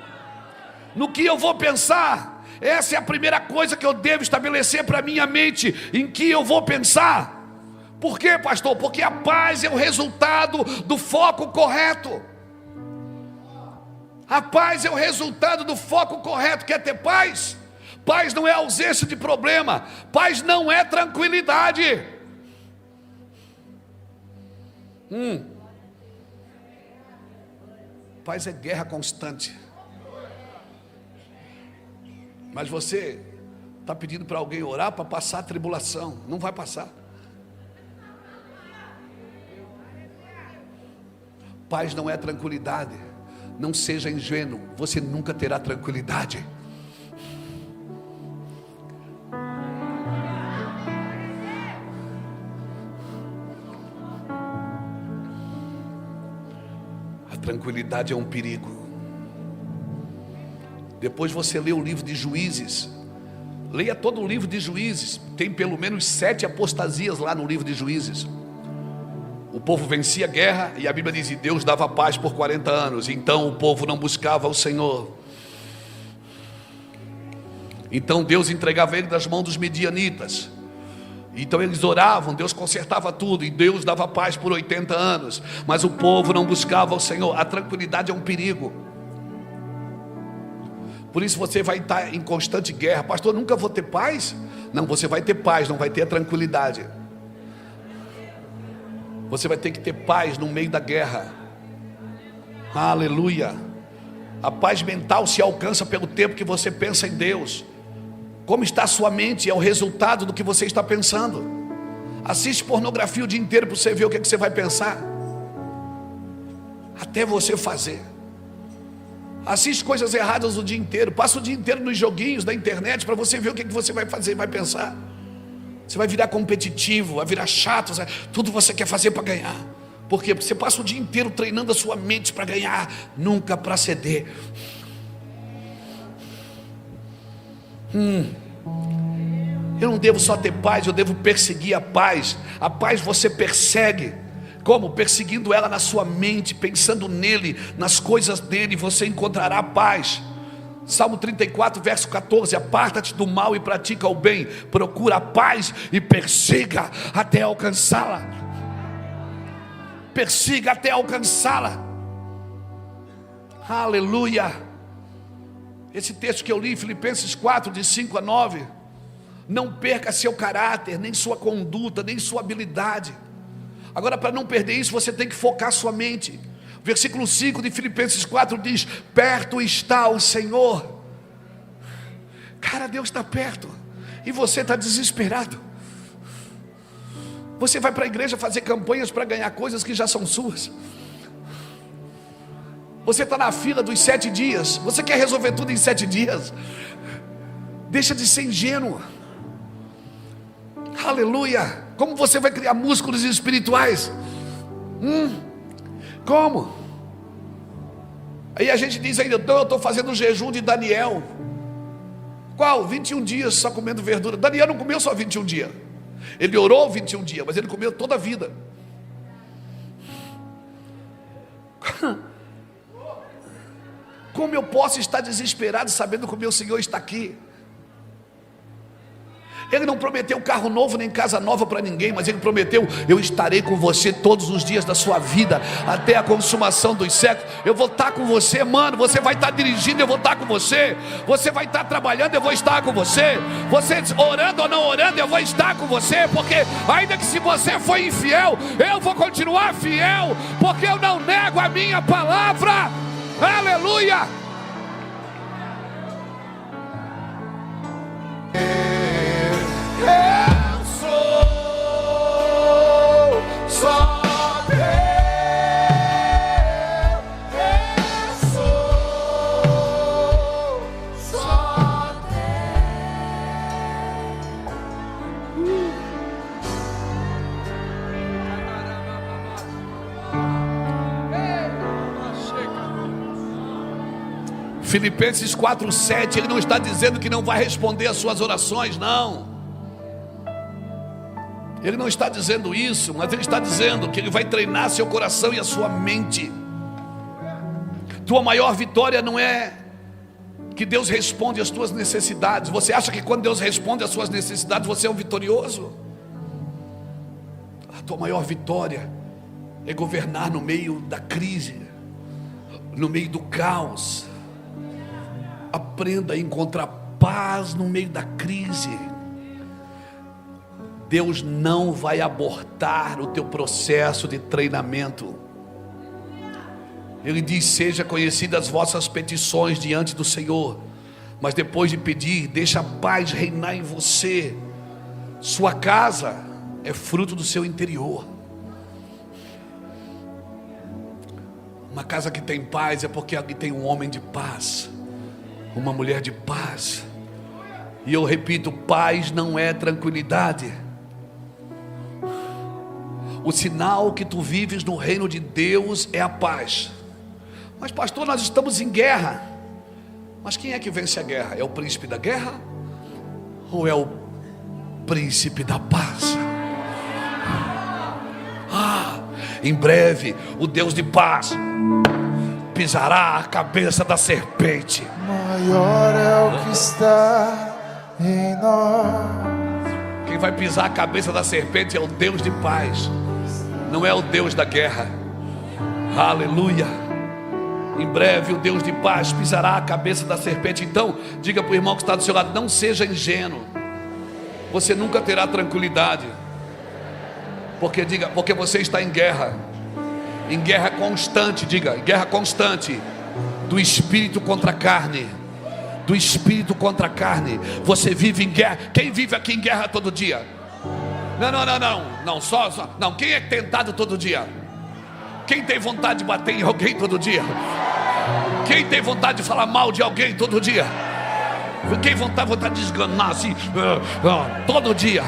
No que eu vou pensar? Essa é a primeira coisa que eu devo estabelecer para a minha mente. Em que eu vou pensar? Por quê, pastor? Porque a paz é o resultado do foco correto. A paz é o resultado do foco correto. Quer ter paz? Paz não é ausência de problema. Paz não é tranquilidade. Paz é guerra constante. Mas você está pedindo para alguém orar para passar a tribulação. Não vai passar. Paz não é tranquilidade. Não seja ingênuo, você nunca terá tranquilidade. A tranquilidade é um perigo. Depois você lê o livro de Juízes, leia todo o livro de Juízes, tem pelo menos 7 apostasias lá no livro de Juízes. O povo vencia a guerra e a Bíblia diz, e Deus dava paz por 40 anos. Então o povo não buscava o Senhor. Então Deus entregava ele nas mãos dos midianitas. Então eles oravam, Deus consertava tudo, e Deus dava paz por 80 anos. Mas o povo não buscava o Senhor. A tranquilidade é um perigo. Por isso você vai estar em constante guerra. Pastor, nunca vou ter paz? Não, você vai ter paz, não vai ter a tranquilidade. Você vai ter que ter paz no meio da guerra. Aleluia. A paz mental se alcança pelo tempo que você pensa em Deus. Como está a sua mente é o resultado do que você está pensando. Assiste pornografia o dia inteiro para você ver o que você vai pensar, até você fazer. Assiste coisas erradas o dia inteiro. Passa o dia inteiro nos joguinhos da internet para você ver o que você vai fazer, vai pensar. Você vai virar competitivo, vai virar chato, tudo você quer fazer para ganhar. Por quê? Porque você passa o dia inteiro treinando a sua mente para ganhar, nunca para ceder. Eu não devo só ter paz, eu devo perseguir a paz. A paz você persegue. Como? Perseguindo ela na sua mente, pensando nele, nas coisas dele, você encontrará paz. Salmo 34, verso 14: aparta-te do mal e pratica o bem, procura a paz e persiga até alcançá-la. Persiga até alcançá-la. Aleluia. Esse texto que eu li, Filipenses 4, de 5 a 9. Não perca seu caráter, nem sua conduta, nem sua habilidade. Agora, para não perder isso, você tem que focar sua mente. Versículo 5 de Filipenses 4 diz: perto está o Senhor. Cara, Deus está perto e você está desesperado. Você vai para a igreja fazer campanhas para ganhar coisas que já são suas. Você está na fila dos 7 dias. Você quer resolver tudo em 7 dias. Deixa de ser ingênuo. Aleluia. Como você vai criar músculos espirituais? Como? Aí a gente diz ainda: eu estou fazendo o jejum de Daniel. Qual? 21 dias só comendo verdura. Daniel não comeu só 21 dias. Ele orou 21 dias, mas ele comeu toda a vida. Como eu posso estar desesperado sabendo que o meu Senhor está aqui? Ele não prometeu carro novo nem casa nova para ninguém, mas Ele prometeu: eu estarei com você todos os dias da sua vida, até a consumação dos séculos. Eu vou estar com você, mano. Você vai estar dirigindo, eu vou estar com você. Você vai estar trabalhando, eu vou estar com você. Você orando ou não orando, eu vou estar com você. Porque ainda que se você foi infiel, eu vou continuar fiel, porque eu não nego a minha palavra. Aleluia. Eu sou só teu, eu sou só teu. Filipenses 4:7, ele não está dizendo que não vai responder às suas orações, não. Ele não está dizendo isso, mas Ele está dizendo que Ele vai treinar seu coração e a sua mente. Tua maior vitória não é que Deus responde às tuas necessidades. Você acha que quando Deus responde às suas necessidades, você é um vitorioso? A tua maior vitória é governar no meio da crise, no meio do caos. Aprenda a encontrar paz no meio da crise. Deus não vai abortar o teu processo de treinamento. Ele diz: seja conhecidas as vossas petições diante do Senhor, mas depois de pedir, deixa a paz reinar em você. Sua casa é fruto do seu interior. Uma casa que tem paz é porque ali tem um homem de paz, uma mulher de paz. E eu repito: paz não é tranquilidade. O sinal que tu vives no reino de Deus é a paz. Mas pastor, nós estamos em guerra. Mas quem é que vence a guerra? É o príncipe da guerra? Ou é o príncipe da paz? Em breve o Deus de paz pisará a cabeça da serpente. Maior é o que está em nós. Quem vai pisar a cabeça da serpente é o Deus de paz, não é o Deus da guerra. Aleluia. Em breve o Deus de paz pisará a cabeça da serpente. Então diga para o irmão que está do seu lado: não seja ingênuo. Você nunca terá tranquilidade, porque você está em guerra constante. Diga: guerra constante do espírito contra a carne. Do espírito contra a carne. Você vive em guerra. Quem vive aqui em guerra todo dia? Não, não. Quem é tentado todo dia? Quem tem vontade de bater em alguém todo dia? Quem tem vontade de falar mal de alguém todo dia? Quem tem vontade de esganar assim todo dia?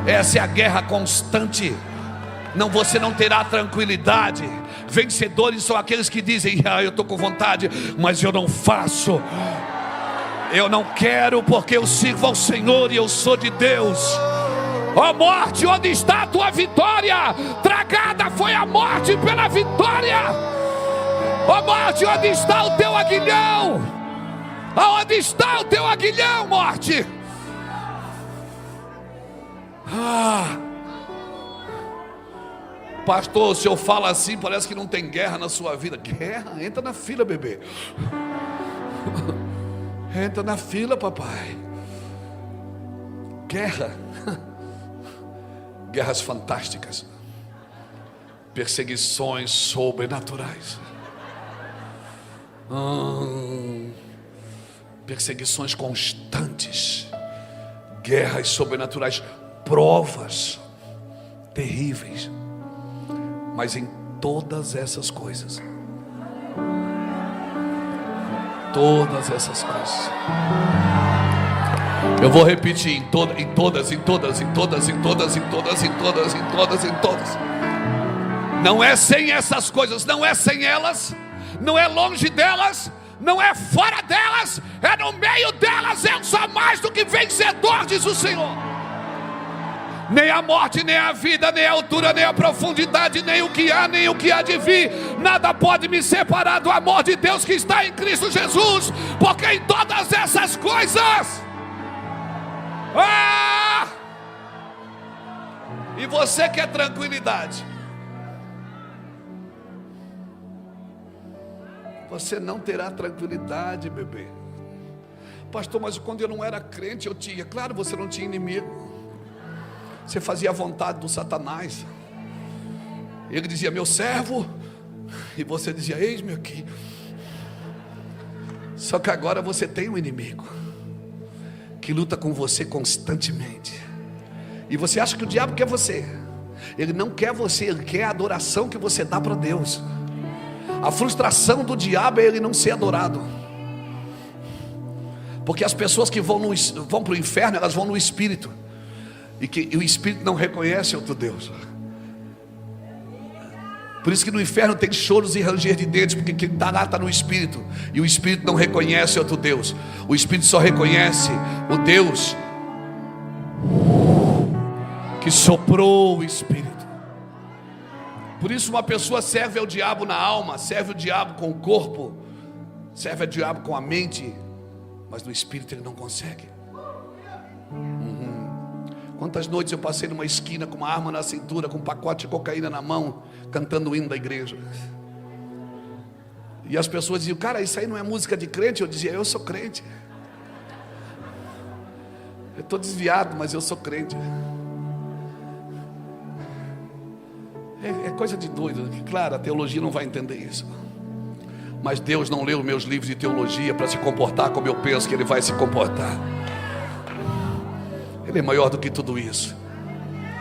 Essa é a guerra constante. Você não terá tranquilidade. Vencedores são aqueles que dizem: eu estou com vontade, mas eu não faço. Eu não quero, porque eu sirvo ao Senhor e eu sou de Deus. Ó morte, onde está a tua vitória? Tragada foi a morte pela vitória. Ó morte, onde está o teu aguilhão? Aonde está o teu aguilhão, morte? Pastor, o senhor fala assim, parece que não tem guerra na sua vida. Guerra? Entra na fila, bebê. Entra na fila, papai. Guerra. Guerras fantásticas. Perseguições sobrenaturais. Perseguições constantes. Guerras sobrenaturais. Provas terríveis. Mas em todas essas coisas, eu vou repetir, em todas. Não é sem essas coisas, não é sem elas, não é longe delas, não é fora delas, é no meio delas. Eu sou mais do que vencedor, diz o Senhor. Nem a morte, nem a vida, nem a altura, nem a profundidade, nem o que há, nem o que há de vir, nada pode me separar do amor de Deus que está em Cristo Jesus, porque em todas essas coisas, e você quer tranquilidade, você não terá tranquilidade, bebê. Pastor, mas quando eu não era crente eu tinha. Claro, você não tinha inimigo. Você fazia a vontade do Satanás. Ele dizia, meu servo, e você dizia, eis-me aqui. Só que agora você tem um inimigo que luta com você constantemente. E você acha que o diabo quer você. Ele não quer você, ele quer a adoração que você dá para Deus. A frustração do diabo é ele não ser adorado. Porque as pessoas que vão para o inferno, elas vão no espírito. E o espírito não reconhece outro Deus. Por isso que no inferno tem choros e ranger de dentes, porque quem está lá está no espírito. E o espírito não reconhece outro Deus. O espírito só reconhece o Deus que soprou o espírito. Por isso uma pessoa serve ao diabo na alma, serve o diabo com o corpo, serve ao diabo com a mente, mas no espírito ele não consegue. Quantas noites eu passei numa esquina com uma arma na cintura, com um pacote de cocaína na mão, cantando o hino da igreja. E as pessoas diziam, cara, isso aí não é música de crente? Eu dizia, eu sou crente. Eu estou desviado, mas eu sou crente. É coisa de doido. Claro, a teologia não vai entender isso. Mas Deus não leu meus livros de teologia para se comportar como eu penso que Ele vai se comportar. Ele é maior do que tudo isso.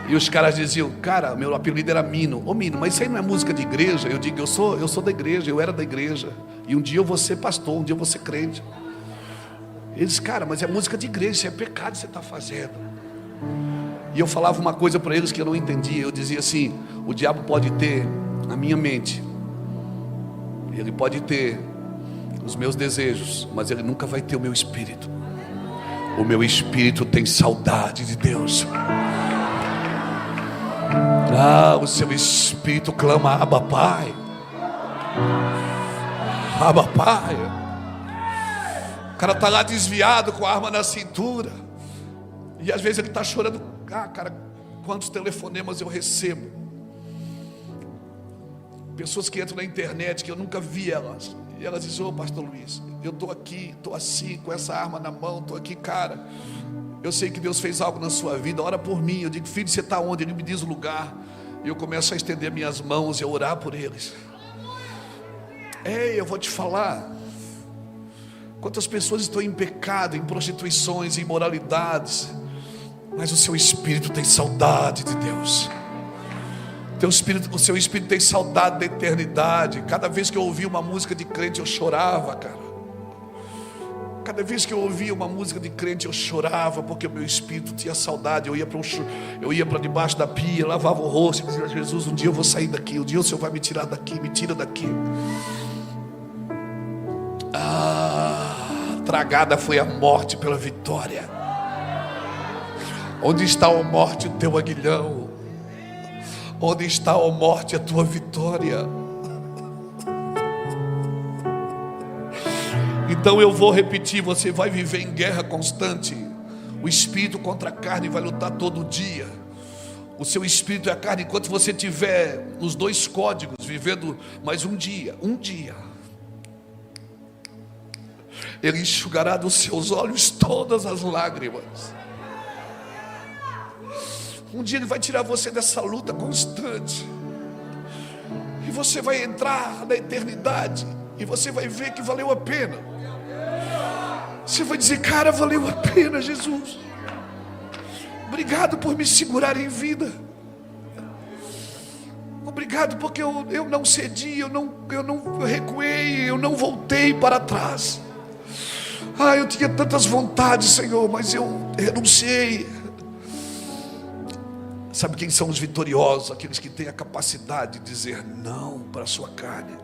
E os caras diziam, cara, meu apelido era Mino. Ô Mino, mas isso aí não é música de igreja? Eu digo, eu sou da igreja, eu era da igreja. E um dia eu vou ser pastor, um dia eu vou ser crente. Eles, cara, mas é música de igreja, isso é pecado que você está fazendo. E eu falava uma coisa para eles que eu não entendia. Eu dizia assim, o diabo pode ter a minha mente, ele pode ter os meus desejos, mas ele nunca vai ter o meu espírito. O meu espírito tem saudade de Deus. O seu espírito clama, Abba Pai. Abba Pai. O cara está lá desviado com a arma na cintura. E às vezes ele está chorando. Cara, quantos telefonemas eu recebo. Pessoas que entram na internet que eu nunca vi elas. E elas dizem, pastor Luiz, eu estou aqui, estou assim, com essa arma na mão, estou aqui, cara, eu sei que Deus fez algo na sua vida, ora por mim. Eu digo, filho, você está onde? Ele me diz o lugar. E eu começo a estender minhas mãos e a orar por eles. Ei, eu vou te falar, quantas pessoas estão em pecado, em prostituições, em imoralidades, mas o seu espírito tem saudade de Deus. O seu espírito tem saudade da eternidade. Cada vez que eu ouvia uma música de crente eu chorava, cara. Cada vez que eu ouvia uma música de crente eu chorava, porque o meu espírito tinha saudade. Eu ia para debaixo da pia, lavava o rosto e dizia, Jesus, um dia eu vou sair daqui, um dia o Senhor vai me tirar daqui, me tira daqui. Tragada foi a morte pela vitória. Onde está, ó morte, o teu aguilhão? Onde está, ó morte, a tua vitória? Então eu vou repetir: você vai viver em guerra constante. O espírito contra a carne vai lutar todo dia. O seu espírito e a carne, enquanto você tiver os dois códigos, vivendo mais um dia, Ele enxugará dos seus olhos todas as lágrimas. Um dia Ele vai tirar você dessa luta constante, e você vai entrar na eternidade, e você vai ver que valeu a pena. Você vai dizer: cara, valeu a pena, Jesus. Obrigado por me segurar em vida. Obrigado porque eu não cedi, eu não recuei, eu não voltei para trás. Eu tinha tantas vontades, Senhor, mas eu renunciei. Sabe quem são os vitoriosos? Aqueles que têm a capacidade de dizer não para a sua carne.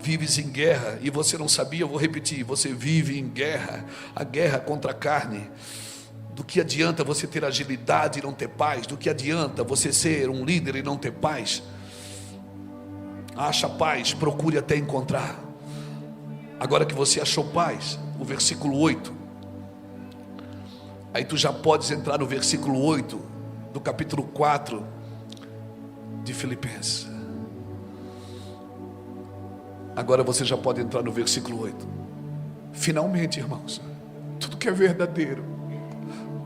Vives em guerra, e você não sabia, eu vou repetir: você vive em guerra, a guerra contra a carne. Do que adianta você ter agilidade e não ter paz? Do que adianta você ser um líder e não ter paz? Acha paz, procure até encontrar. Agora que você achou paz, o versículo 8, aí tu já podes entrar no versículo 8 do capítulo 4 de Filipenses. Agora você já pode entrar no versículo 8. Finalmente, irmãos, tudo que é verdadeiro,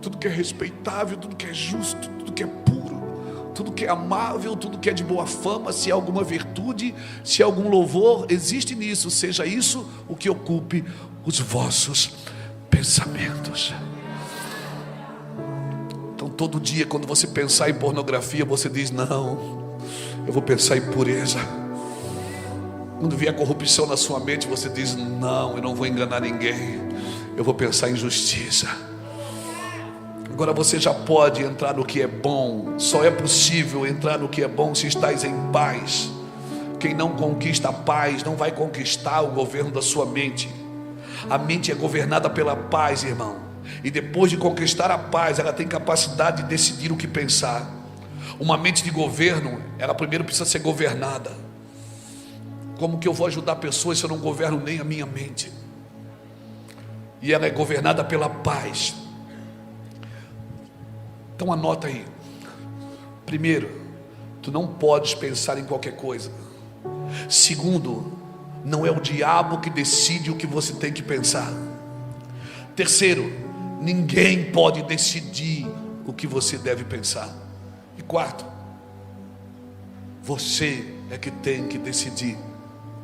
tudo que é respeitável, tudo que é justo, tudo que é puro, tudo que é amável, tudo que é de boa fama, se há alguma virtude, se há algum louvor, existe nisso, seja isso o que ocupe os vossos pensamentos. Então todo dia, quando você pensar em pornografia, você diz: não, eu vou pensar em pureza. Quando vier corrupção na sua mente, você diz: não, eu não vou enganar ninguém, eu vou pensar em justiça. Agora você já pode entrar no que é bom. Só é possível entrar no que é bom se estás em paz. Quem não conquista a paz não vai conquistar o governo da sua mente. A mente é governada pela paz, irmão. E depois de conquistar a paz, ela tem capacidade de decidir o que pensar. Uma mente de governo, ela primeiro precisa ser governada. Como que eu vou ajudar pessoas se eu não governo nem a minha mente? E ela é governada pela paz. Então anota aí. Primeiro, tu não podes pensar em qualquer coisa. Segundo, não é o diabo que decide o que você tem que pensar. Terceiro, ninguém pode decidir o que você deve pensar. E quarto, você é que tem que decidir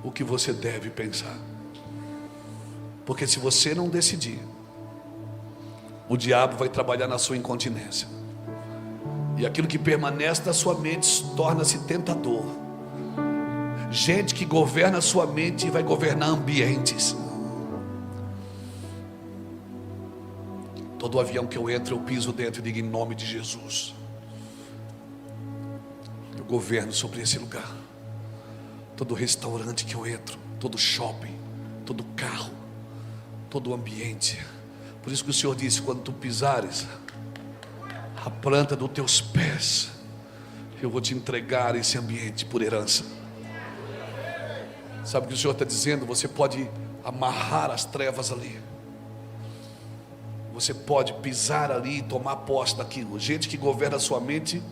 o que você deve pensar. Porque se você não decidir, o diabo vai trabalhar na sua incontinência. E aquilo que permanece na sua mente torna-se tentador. Gente que governa a sua mente vai governar ambientes. Todo avião que eu entro, eu piso dentro e digo: em nome de Jesus, eu governo sobre esse lugar. Todo restaurante que eu entro, todo shopping, todo carro, todo ambiente. Por isso que o Senhor disse: quando tu pisares a planta dos teus pés, eu vou te entregar esse ambiente por herança. Sabe o que o Senhor está dizendo? Você pode amarrar as trevas ali. Você pode pisar ali e tomar posse daquilo. Gente que governa a sua mente,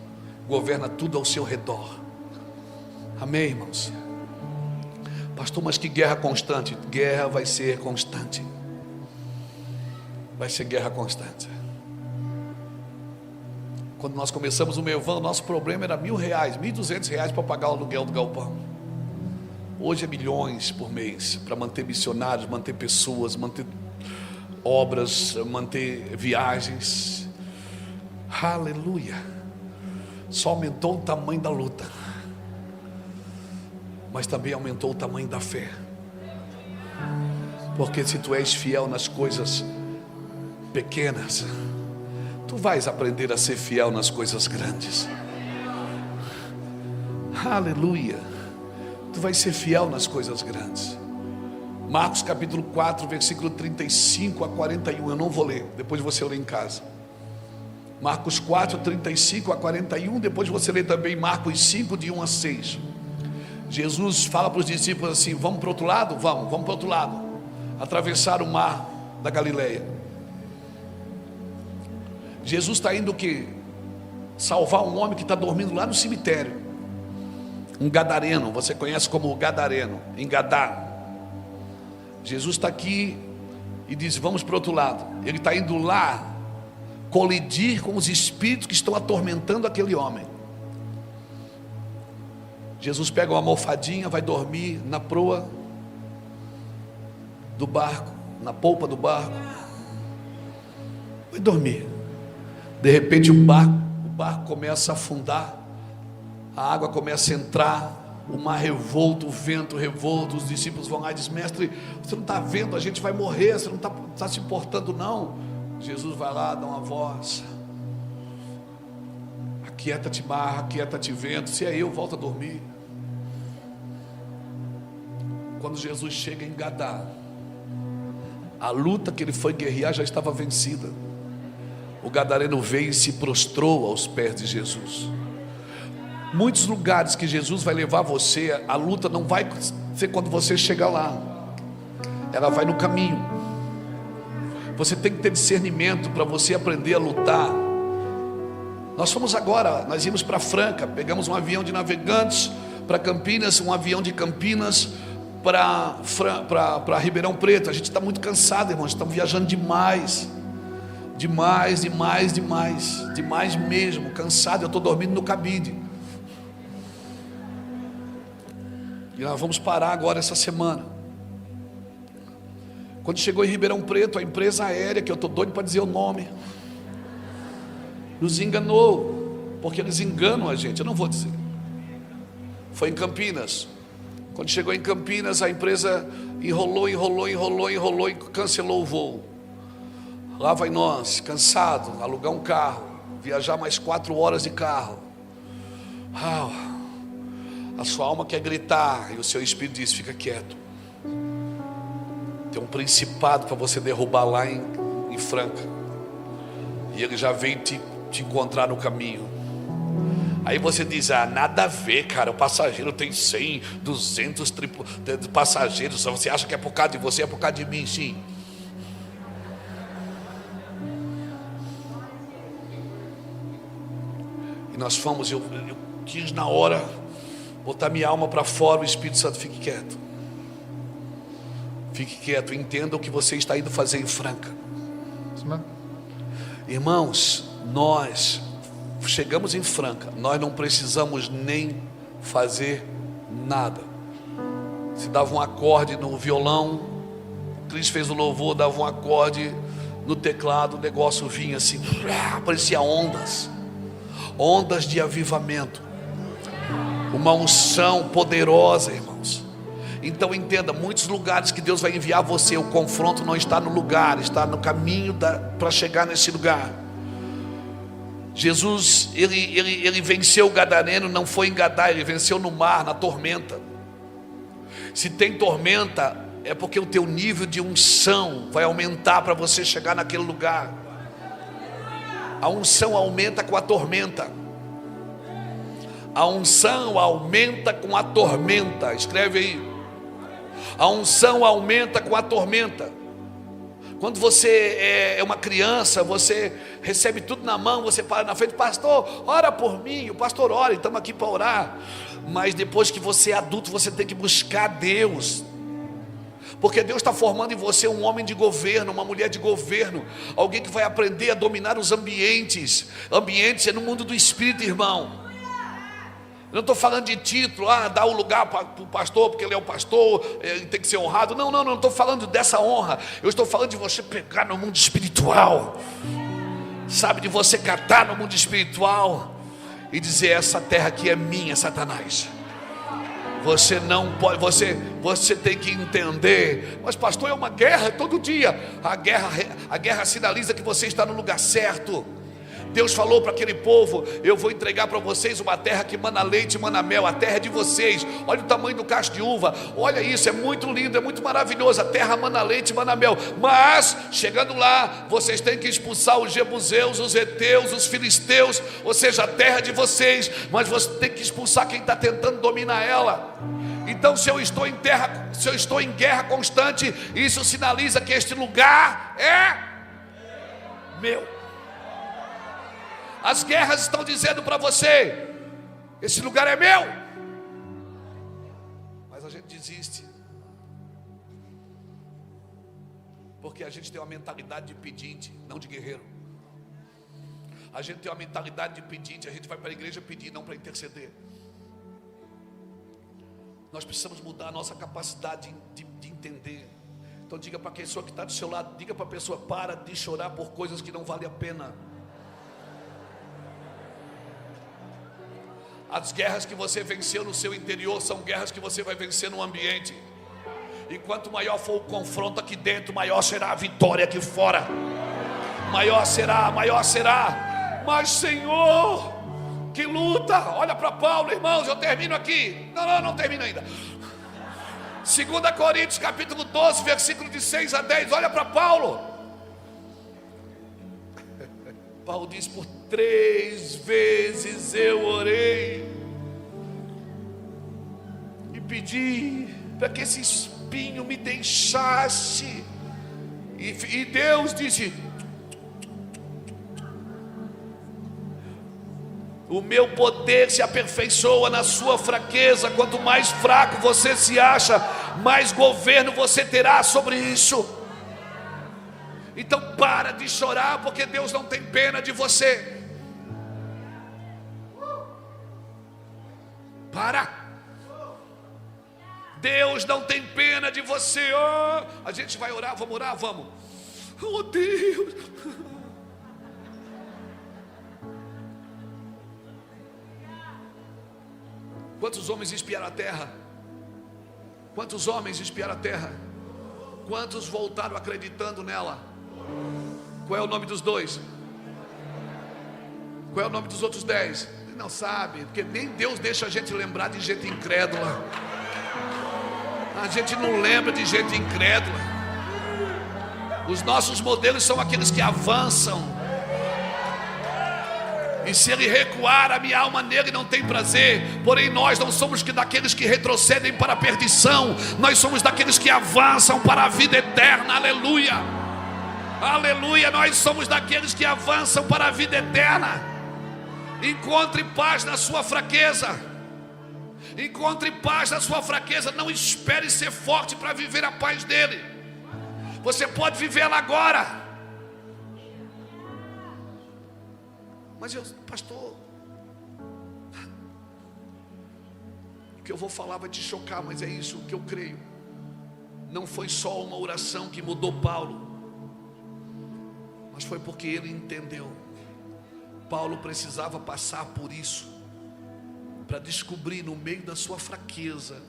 governa tudo ao seu redor. Amém, irmãos? Pastor, mas que guerra constante? Guerra vai ser constante. Vai ser guerra constante. Quando nós começamos o Meuvan, o nosso problema era R$1.000, R$1.200 para pagar o aluguel do galpão. Hoje é milhões por mês para manter missionários, manter pessoas, manter obras, manter viagens. Aleluia. Só aumentou o tamanho da luta, mas também aumentou o tamanho da fé. Porque se tu és fiel nas coisas pequenas, tu vais aprender a ser fiel nas coisas grandes. Aleluia. Tu vais ser fiel nas coisas grandes. Marcos capítulo 4, versículo 35 a 41. Eu não vou ler, depois você lê em casa. Marcos 4, 35 a 41. Depois você lê também Marcos 5, de 1 a 6. Jesus fala para os discípulos assim: vamos para o outro lado? Vamos para o outro lado. Atravessar o mar da Galileia. Jesus está indo o quê? Salvar um homem que está dormindo lá no cemitério. Um gadareno, você conhece como gadareno, em Gadá. Jesus está aqui e diz: vamos para o outro lado. Ele está indo lá colidir com os espíritos que estão atormentando aquele homem. Jesus pega uma almofadinha, vai dormir na proa do barco, na polpa do barco, vai dormir. De repente o barco começa a afundar, a água começa a entrar, o mar revolto, o vento revolto. Os discípulos vão lá e dizem: mestre, você não está vendo, a gente vai morrer, você não está se importando não? Jesus vai lá, dá uma voz: aquieta-te mar, aquieta-te vento, se é eu, volta a dormir. Quando Jesus chega em Gadá, a luta que ele foi guerrear já estava vencida. O gadareno veio e se prostrou aos pés de Jesus. Muitos lugares que Jesus vai levar você, a luta não vai ser quando você chegar lá, ela vai no caminho. Você tem que ter discernimento para você aprender a lutar. Nós íamos para Franca, pegamos um avião de Navegantes para Campinas, um avião de Campinas para Ribeirão Preto. A gente está muito cansado, irmãos, estamos viajando demais mesmo, cansado. Eu estou dormindo no cabide. E nós vamos parar agora essa semana. Quando chegou em Ribeirão Preto, a empresa aérea, que eu estou doido para dizer o nome, nos enganou, porque eles enganam a gente, eu não vou dizer. Foi em Campinas. Quando chegou em Campinas, a empresa enrolou e cancelou o voo. Lá vai nós, cansado, alugar um carro, viajar mais 4 horas de carro. A sua alma quer gritar e o seu espírito diz: fica quieto. Tem um principado para você derrubar lá em Franca, e ele já vem te encontrar no caminho. Aí você diz: nada a ver, cara, o passageiro tem 100, 200 passageiros. Você acha que é por causa de você, é por causa de mim? Sim. E nós fomos, eu quis na hora botar minha alma para fora. O Espírito Santo: fique quieto, entenda o que você está indo fazer em Franca. Irmãos, nós chegamos em Franca, nós não precisamos nem fazer nada. Se dava um acorde no violão, o Cris fez o louvor, dava um acorde no teclado, o negócio vinha assim, parecia ondas de avivamento, uma unção poderosa, irmãos. Então entenda, muitos lugares que Deus vai enviar você, o confronto não está no lugar, está no caminho para chegar nesse lugar. Jesus, ele venceu o gadareno, não foi em Gadá, ele venceu no mar, na tormenta. Se tem tormenta, é porque o teu nível de unção vai aumentar para você chegar naquele lugar. A unção aumenta com a tormenta. A unção aumenta com a tormenta. Escreve aí. A unção aumenta com a tormenta. Quando você é uma criança, você recebe tudo na mão, você para na frente: pastor, ora por mim. O pastor ora, estamos aqui para orar. Mas depois que você é adulto, você tem que buscar Deus, porque Deus está formando em você um homem de governo, uma mulher de governo, alguém que vai aprender a dominar os ambientes. Ambientes é no mundo do Espírito, irmão. Eu não estou falando de título, dar o lugar para o pastor, porque ele é o pastor, ele tem que ser honrado. Não estou falando dessa honra. Eu estou falando de você pegar no mundo espiritual, sabe, de você catar no mundo espiritual e dizer: essa terra aqui é minha, Satanás. Você não pode, você tem que entender. Mas pastor, é uma guerra todo dia. A guerra sinaliza que você está no lugar certo. Deus falou para aquele povo: eu vou entregar para vocês uma terra que mana leite e mana mel. A terra é de vocês. Olha o tamanho do cacho de uva. Olha isso, é muito lindo, é muito maravilhoso. A terra mana leite e mana mel. Mas, chegando lá, vocês têm que expulsar os jebuseus, os heteus, os filisteus. Ou seja, a terra é de vocês, mas você tem que expulsar quem está tentando dominar ela. Então, se eu estou em guerra constante, isso sinaliza que este lugar é meu. As guerras estão dizendo para você: esse lugar é meu. Mas a gente desiste, porque a gente tem uma mentalidade de pedinte, não de guerreiro. A gente tem uma mentalidade de pedinte, a gente vai para a igreja pedir, não para interceder. Nós precisamos mudar a nossa capacidade de entender. Então diga para a pessoa que está do seu lado, diga para a pessoa: para de chorar por coisas que não valem a pena. As guerras que você venceu no seu interior são guerras que você vai vencer no ambiente. E quanto maior for o confronto aqui dentro, maior será a vitória aqui fora. Maior será. Mas Senhor, que luta! Olha para Paulo, irmãos, eu termino aqui. Não termino ainda. 2 Coríntios capítulo 12, versículo de 6 a 10. Olha para Paulo. Paulo diz: por 3 vezes eu orei e pedi para que esse espinho me deixasse. E Deus disse: o meu poder se aperfeiçoa na sua fraqueza. Quanto mais fraco você se acha, mais governo você terá sobre isso. Então para de chorar, porque Deus não tem pena de você. Para. Deus não tem pena de você. Oh, a gente vai orar, vamos orar, vamos. Oh Deus. Quantos homens espiaram a terra? Quantos homens espiaram a terra? Quantos voltaram acreditando nela? Qual é o nome dos 2? Qual é o nome dos outros 10? Ele não sabe, porque nem Deus deixa a gente lembrar de gente incrédula. A gente não lembra de gente incrédula. Os nossos modelos são aqueles que avançam. E se ele recuar, a minha alma nele não tem prazer. Porém nós não somos daqueles que retrocedem para a perdição. Nós somos daqueles que avançam para a vida eterna. Aleluia. Aleluia. Nós somos daqueles que avançam para a vida eterna. Encontre paz na sua fraqueza. Encontre paz na sua fraqueza. Não espere ser forte para viver a paz dele. Você pode vivê-la agora. Mas pastor, o que eu vou falar vai te chocar, mas é isso que eu creio. Não foi só uma oração que mudou Paulo, mas foi porque ele entendeu. Paulo precisava passar por isso, para descobrir no meio da sua fraqueza,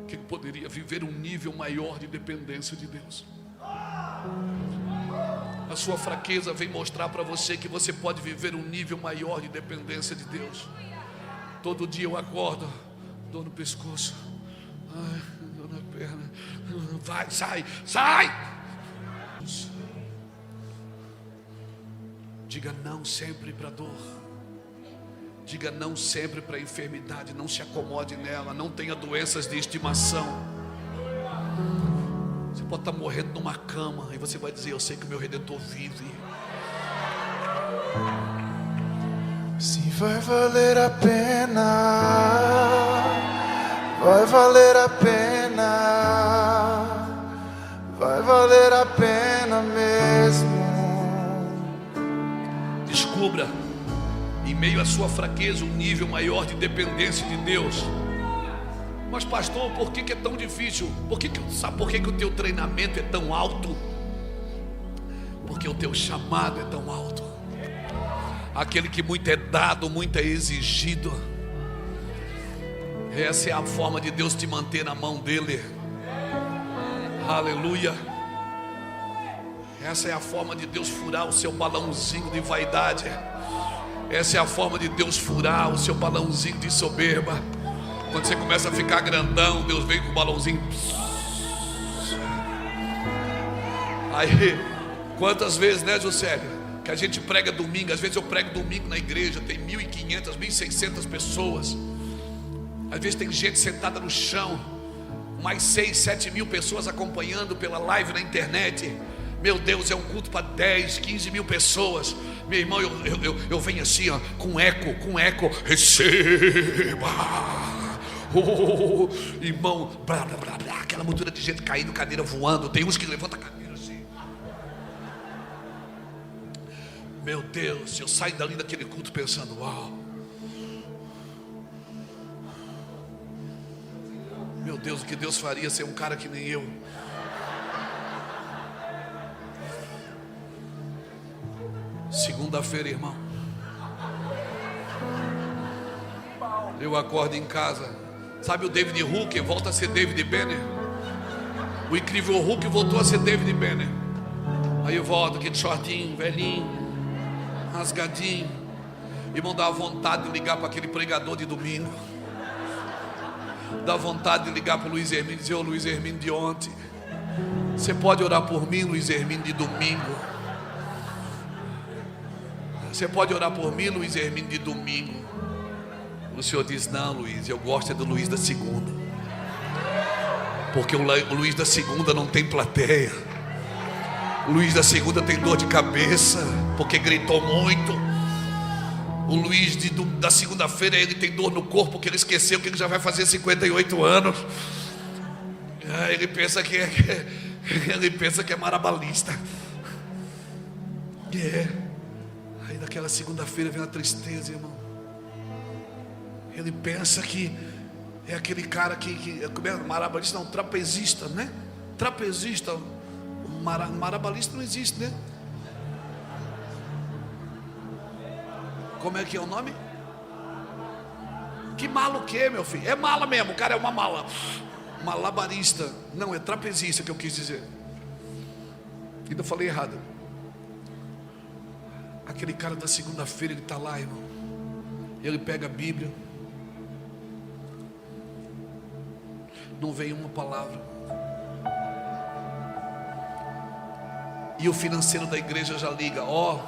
que ele poderia viver um nível maior de dependência de Deus. A sua fraqueza vem mostrar para você que você pode viver um nível maior de dependência de Deus. Todo dia eu acordo, dor no pescoço, ai, dor na perna. Vai, sai! Diga não sempre para a dor. Diga não sempre para a enfermidade. Não se acomode nela. Não tenha doenças de estimação. Você pode estar morrendo numa cama e você vai dizer: eu sei que o meu Redentor vive. Se vai valer a pena, vai valer a pena, vai valer a pena mesmo. Descubra em meio à sua fraqueza um nível maior de dependência de Deus. Mas pastor, por que é tão difícil? Sabe por que o teu treinamento é tão alto? Porque o teu chamado é tão alto. Aquele que muito é dado, muito é exigido. Essa é a forma de Deus te manter na mão dele. Aleluia. Essa é a forma de Deus furar o seu balãozinho de vaidade. Essa é a forma de Deus furar o seu balãozinho de soberba. Quando você começa a ficar grandão, Deus vem com o balãozinho. Aí, quantas vezes, né, Juscelio, que a gente prega domingo. Às vezes eu prego domingo na igreja, tem 1.500, 1.600 pessoas. Às vezes tem gente sentada no chão, mais 6, 7 mil pessoas acompanhando pela live na internet. Meu Deus, é um culto para 10, 15 mil pessoas. Meu irmão, eu venho assim, ó, com eco, receba. Irmão, blá, blá, blá, blá, aquela multidão de gente caindo, cadeira voando. Tem uns que levantam a cadeira assim. Meu Deus, eu saio dali daquele culto pensando: uau, meu Deus, o que Deus faria ser um cara que nem eu. Segunda-feira, irmão, eu acordo em casa. Sabe o David Hulk volta a ser David Banner? O incrível Hulk voltou a ser David Banner. Aí eu volto, aquele shortinho, velhinho, rasgadinho. Irmão, dá vontade de ligar para aquele pregador de domingo. Dá vontade de ligar para o Luiz Hermínio e dizer: ô Luiz Hermínio de ontem, você pode orar por mim, Luiz Hermínio de domingo? Você pode orar por mim, Luiz Hermínio de domingo? O Senhor diz: não, Luiz, eu gosto é do Luiz da segunda. Porque o Luiz da segunda não tem plateia. O Luiz da segunda tem dor de cabeça, porque gritou muito. O Luiz da segunda-feira, ele tem dor no corpo, porque ele esqueceu que ele já vai fazer 58 anos. Ele pensa que é marabalista. Aí naquela segunda-feira vem a tristeza, irmão. Ele pensa que é aquele cara que é marabalista, não, trapezista, né? Trapezista, marabalista não existe, né? Como é que é o nome? Que mala o quê, meu filho? É mala mesmo, o cara é uma mala. Malabarista, não, é trapezista que eu quis dizer. Ainda falei errado. Aquele cara da segunda-feira, ele está lá, irmão. Ele pega a Bíblia, não vem uma palavra. E o financeiro da igreja já liga: ó,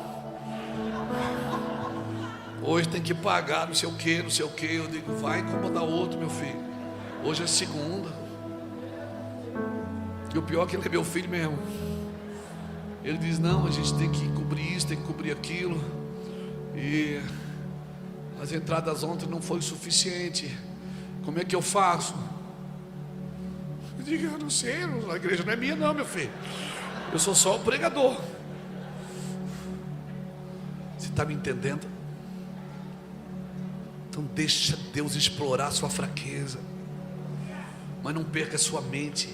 hoje tem que pagar não sei o que, não sei o que. Eu digo: vai incomodar outro, meu filho. Hoje é segunda. E o pior é que ele é meu filho mesmo. Ele diz: não, a gente tem que cobrir isso, tem que cobrir aquilo. E as entradas ontem não foi o suficiente. Como é que eu faço? Eu digo: eu não sei, a igreja não é minha não, meu filho. Eu sou só o pregador. Você está me entendendo? Então deixa Deus explorar a sua fraqueza, mas não perca a sua mente,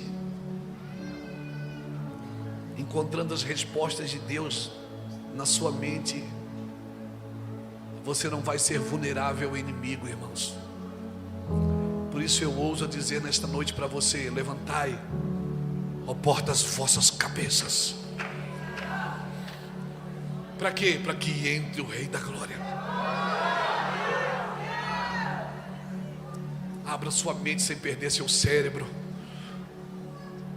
encontrando as respostas de Deus na sua mente. Você não vai ser vulnerável ao inimigo, irmãos. Por isso eu ouso dizer nesta noite para você: levantai, ó portas, vossas cabeças. Para quê? Para que entre o Rei da Glória. Abra sua mente sem perder seu cérebro.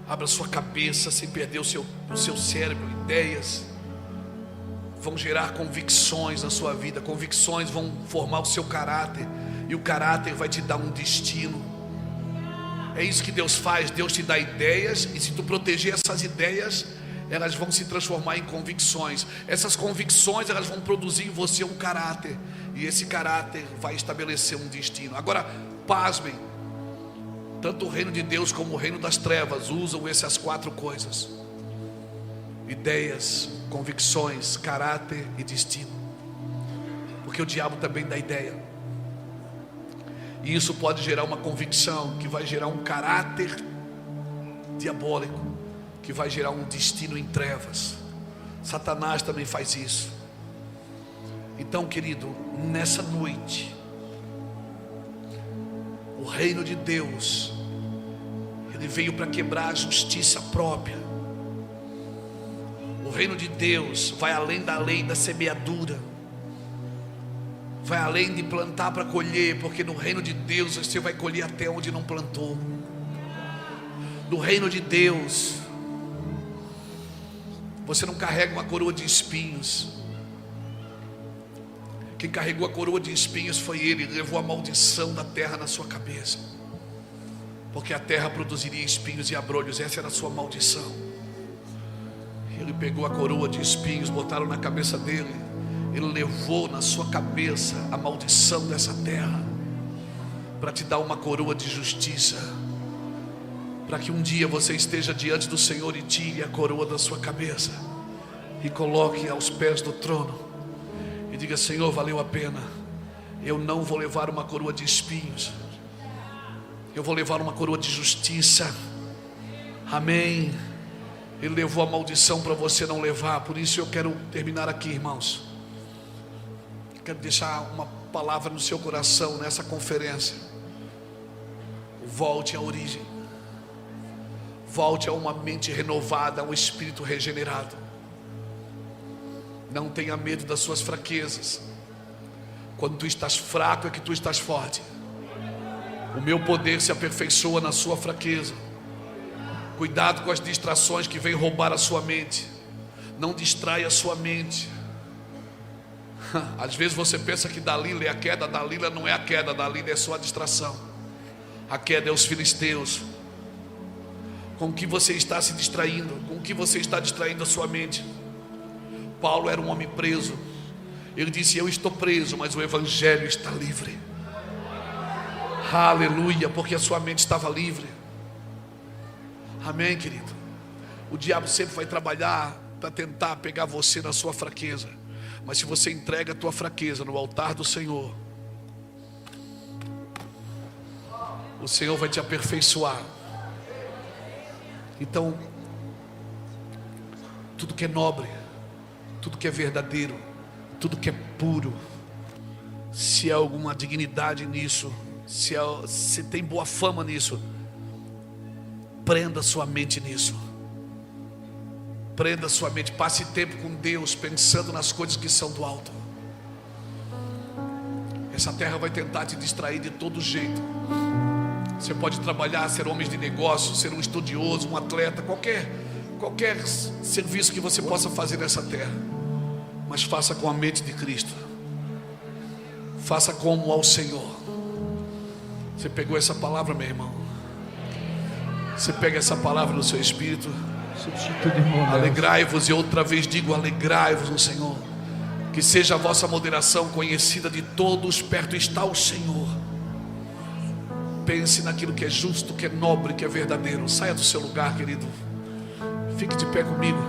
Abra sua cabeça sem perder o seu cérebro. Ideias vão gerar convicções na sua vida. Convicções vão formar o seu caráter, e o caráter vai te dar um destino. É isso que Deus faz. Deus te dá ideias, e se tu proteger essas ideias, elas vão se transformar em convicções. Essas convicções, elas vão produzir em você um caráter, e esse caráter vai estabelecer um destino. Agora, pasmem, tanto o reino de Deus como o reino das trevas usam essas 4 coisas: ideias, convicções, caráter e destino. Porque o diabo também dá ideia, e isso pode gerar uma convicção, que vai gerar um caráter diabólico, que vai gerar um destino em trevas. Satanás também faz isso. Então, querido, nessa noite, o reino de Deus, ele veio para quebrar a justiça própria. O reino de Deus vai além da lei da semeadura, vai além de plantar para colher, porque no reino de Deus você vai colher até onde não plantou. No reino de Deus você não carrega uma coroa de espinhos. Quem carregou a coroa de espinhos foi ele. Ele levou a maldição da terra na sua cabeça, porque a terra produziria espinhos e abrolhos. Essa era a sua maldição. Ele pegou a coroa de espinhos, botaram na cabeça dele. Ele levou na sua cabeça a maldição dessa terra, para te dar uma coroa de justiça, para que um dia você esteja diante do Senhor e tire a coroa da sua cabeça e coloque aos pés do trono e diga: Senhor, valeu a pena. Eu não vou levar uma coroa de espinhos, eu vou levar uma coroa de justiça. Amém. Ele levou a maldição para você não levar. Por isso eu quero terminar aqui, irmãos. Quero deixar uma palavra no seu coração nessa conferência. Volte à origem. Volte a uma mente renovada, a um espírito regenerado. Não tenha medo das suas fraquezas. Quando tu estás fraco é que tu estás forte. O meu poder se aperfeiçoa na sua fraqueza. Cuidado com as distrações que vêm roubar a sua mente. Não distraia a sua mente. Às vezes você pensa que Dalila é a queda. Dalila não é a queda, Dalila é só a distração. A queda é os filisteus. Com o que você está se distraindo? Com o que você está distraindo a sua mente? Paulo era um homem preso. Ele disse: eu estou preso, mas o evangelho está livre. Aleluia, porque a sua mente estava livre. Amém, querido. O diabo sempre vai trabalhar para tentar pegar você na sua fraqueza. Mas se você entrega a tua fraqueza no altar do Senhor, o Senhor vai te aperfeiçoar. Então, tudo que é nobre, tudo que é verdadeiro, tudo que é puro, se há alguma dignidade nisso, se tem boa fama nisso, prenda sua mente nisso. Prenda sua mente, passe tempo com Deus, pensando nas coisas que são do alto. Essa terra vai tentar te distrair de todo jeito. Você pode trabalhar, ser homem de negócio, ser um estudioso, um atleta, qualquer serviço que você possa fazer nessa terra, mas faça com a mente de Cristo. Faça como ao Senhor. Você pegou essa palavra, meu irmão? Você pega essa palavra no seu espírito. Alegrai-vos, e outra vez digo: alegrai-vos no Senhor. Que seja a vossa moderação conhecida de todos, perto está o Senhor. Pense naquilo que é justo, que é nobre, que é verdadeiro. Saia do seu lugar, querido. Fique de pé comigo.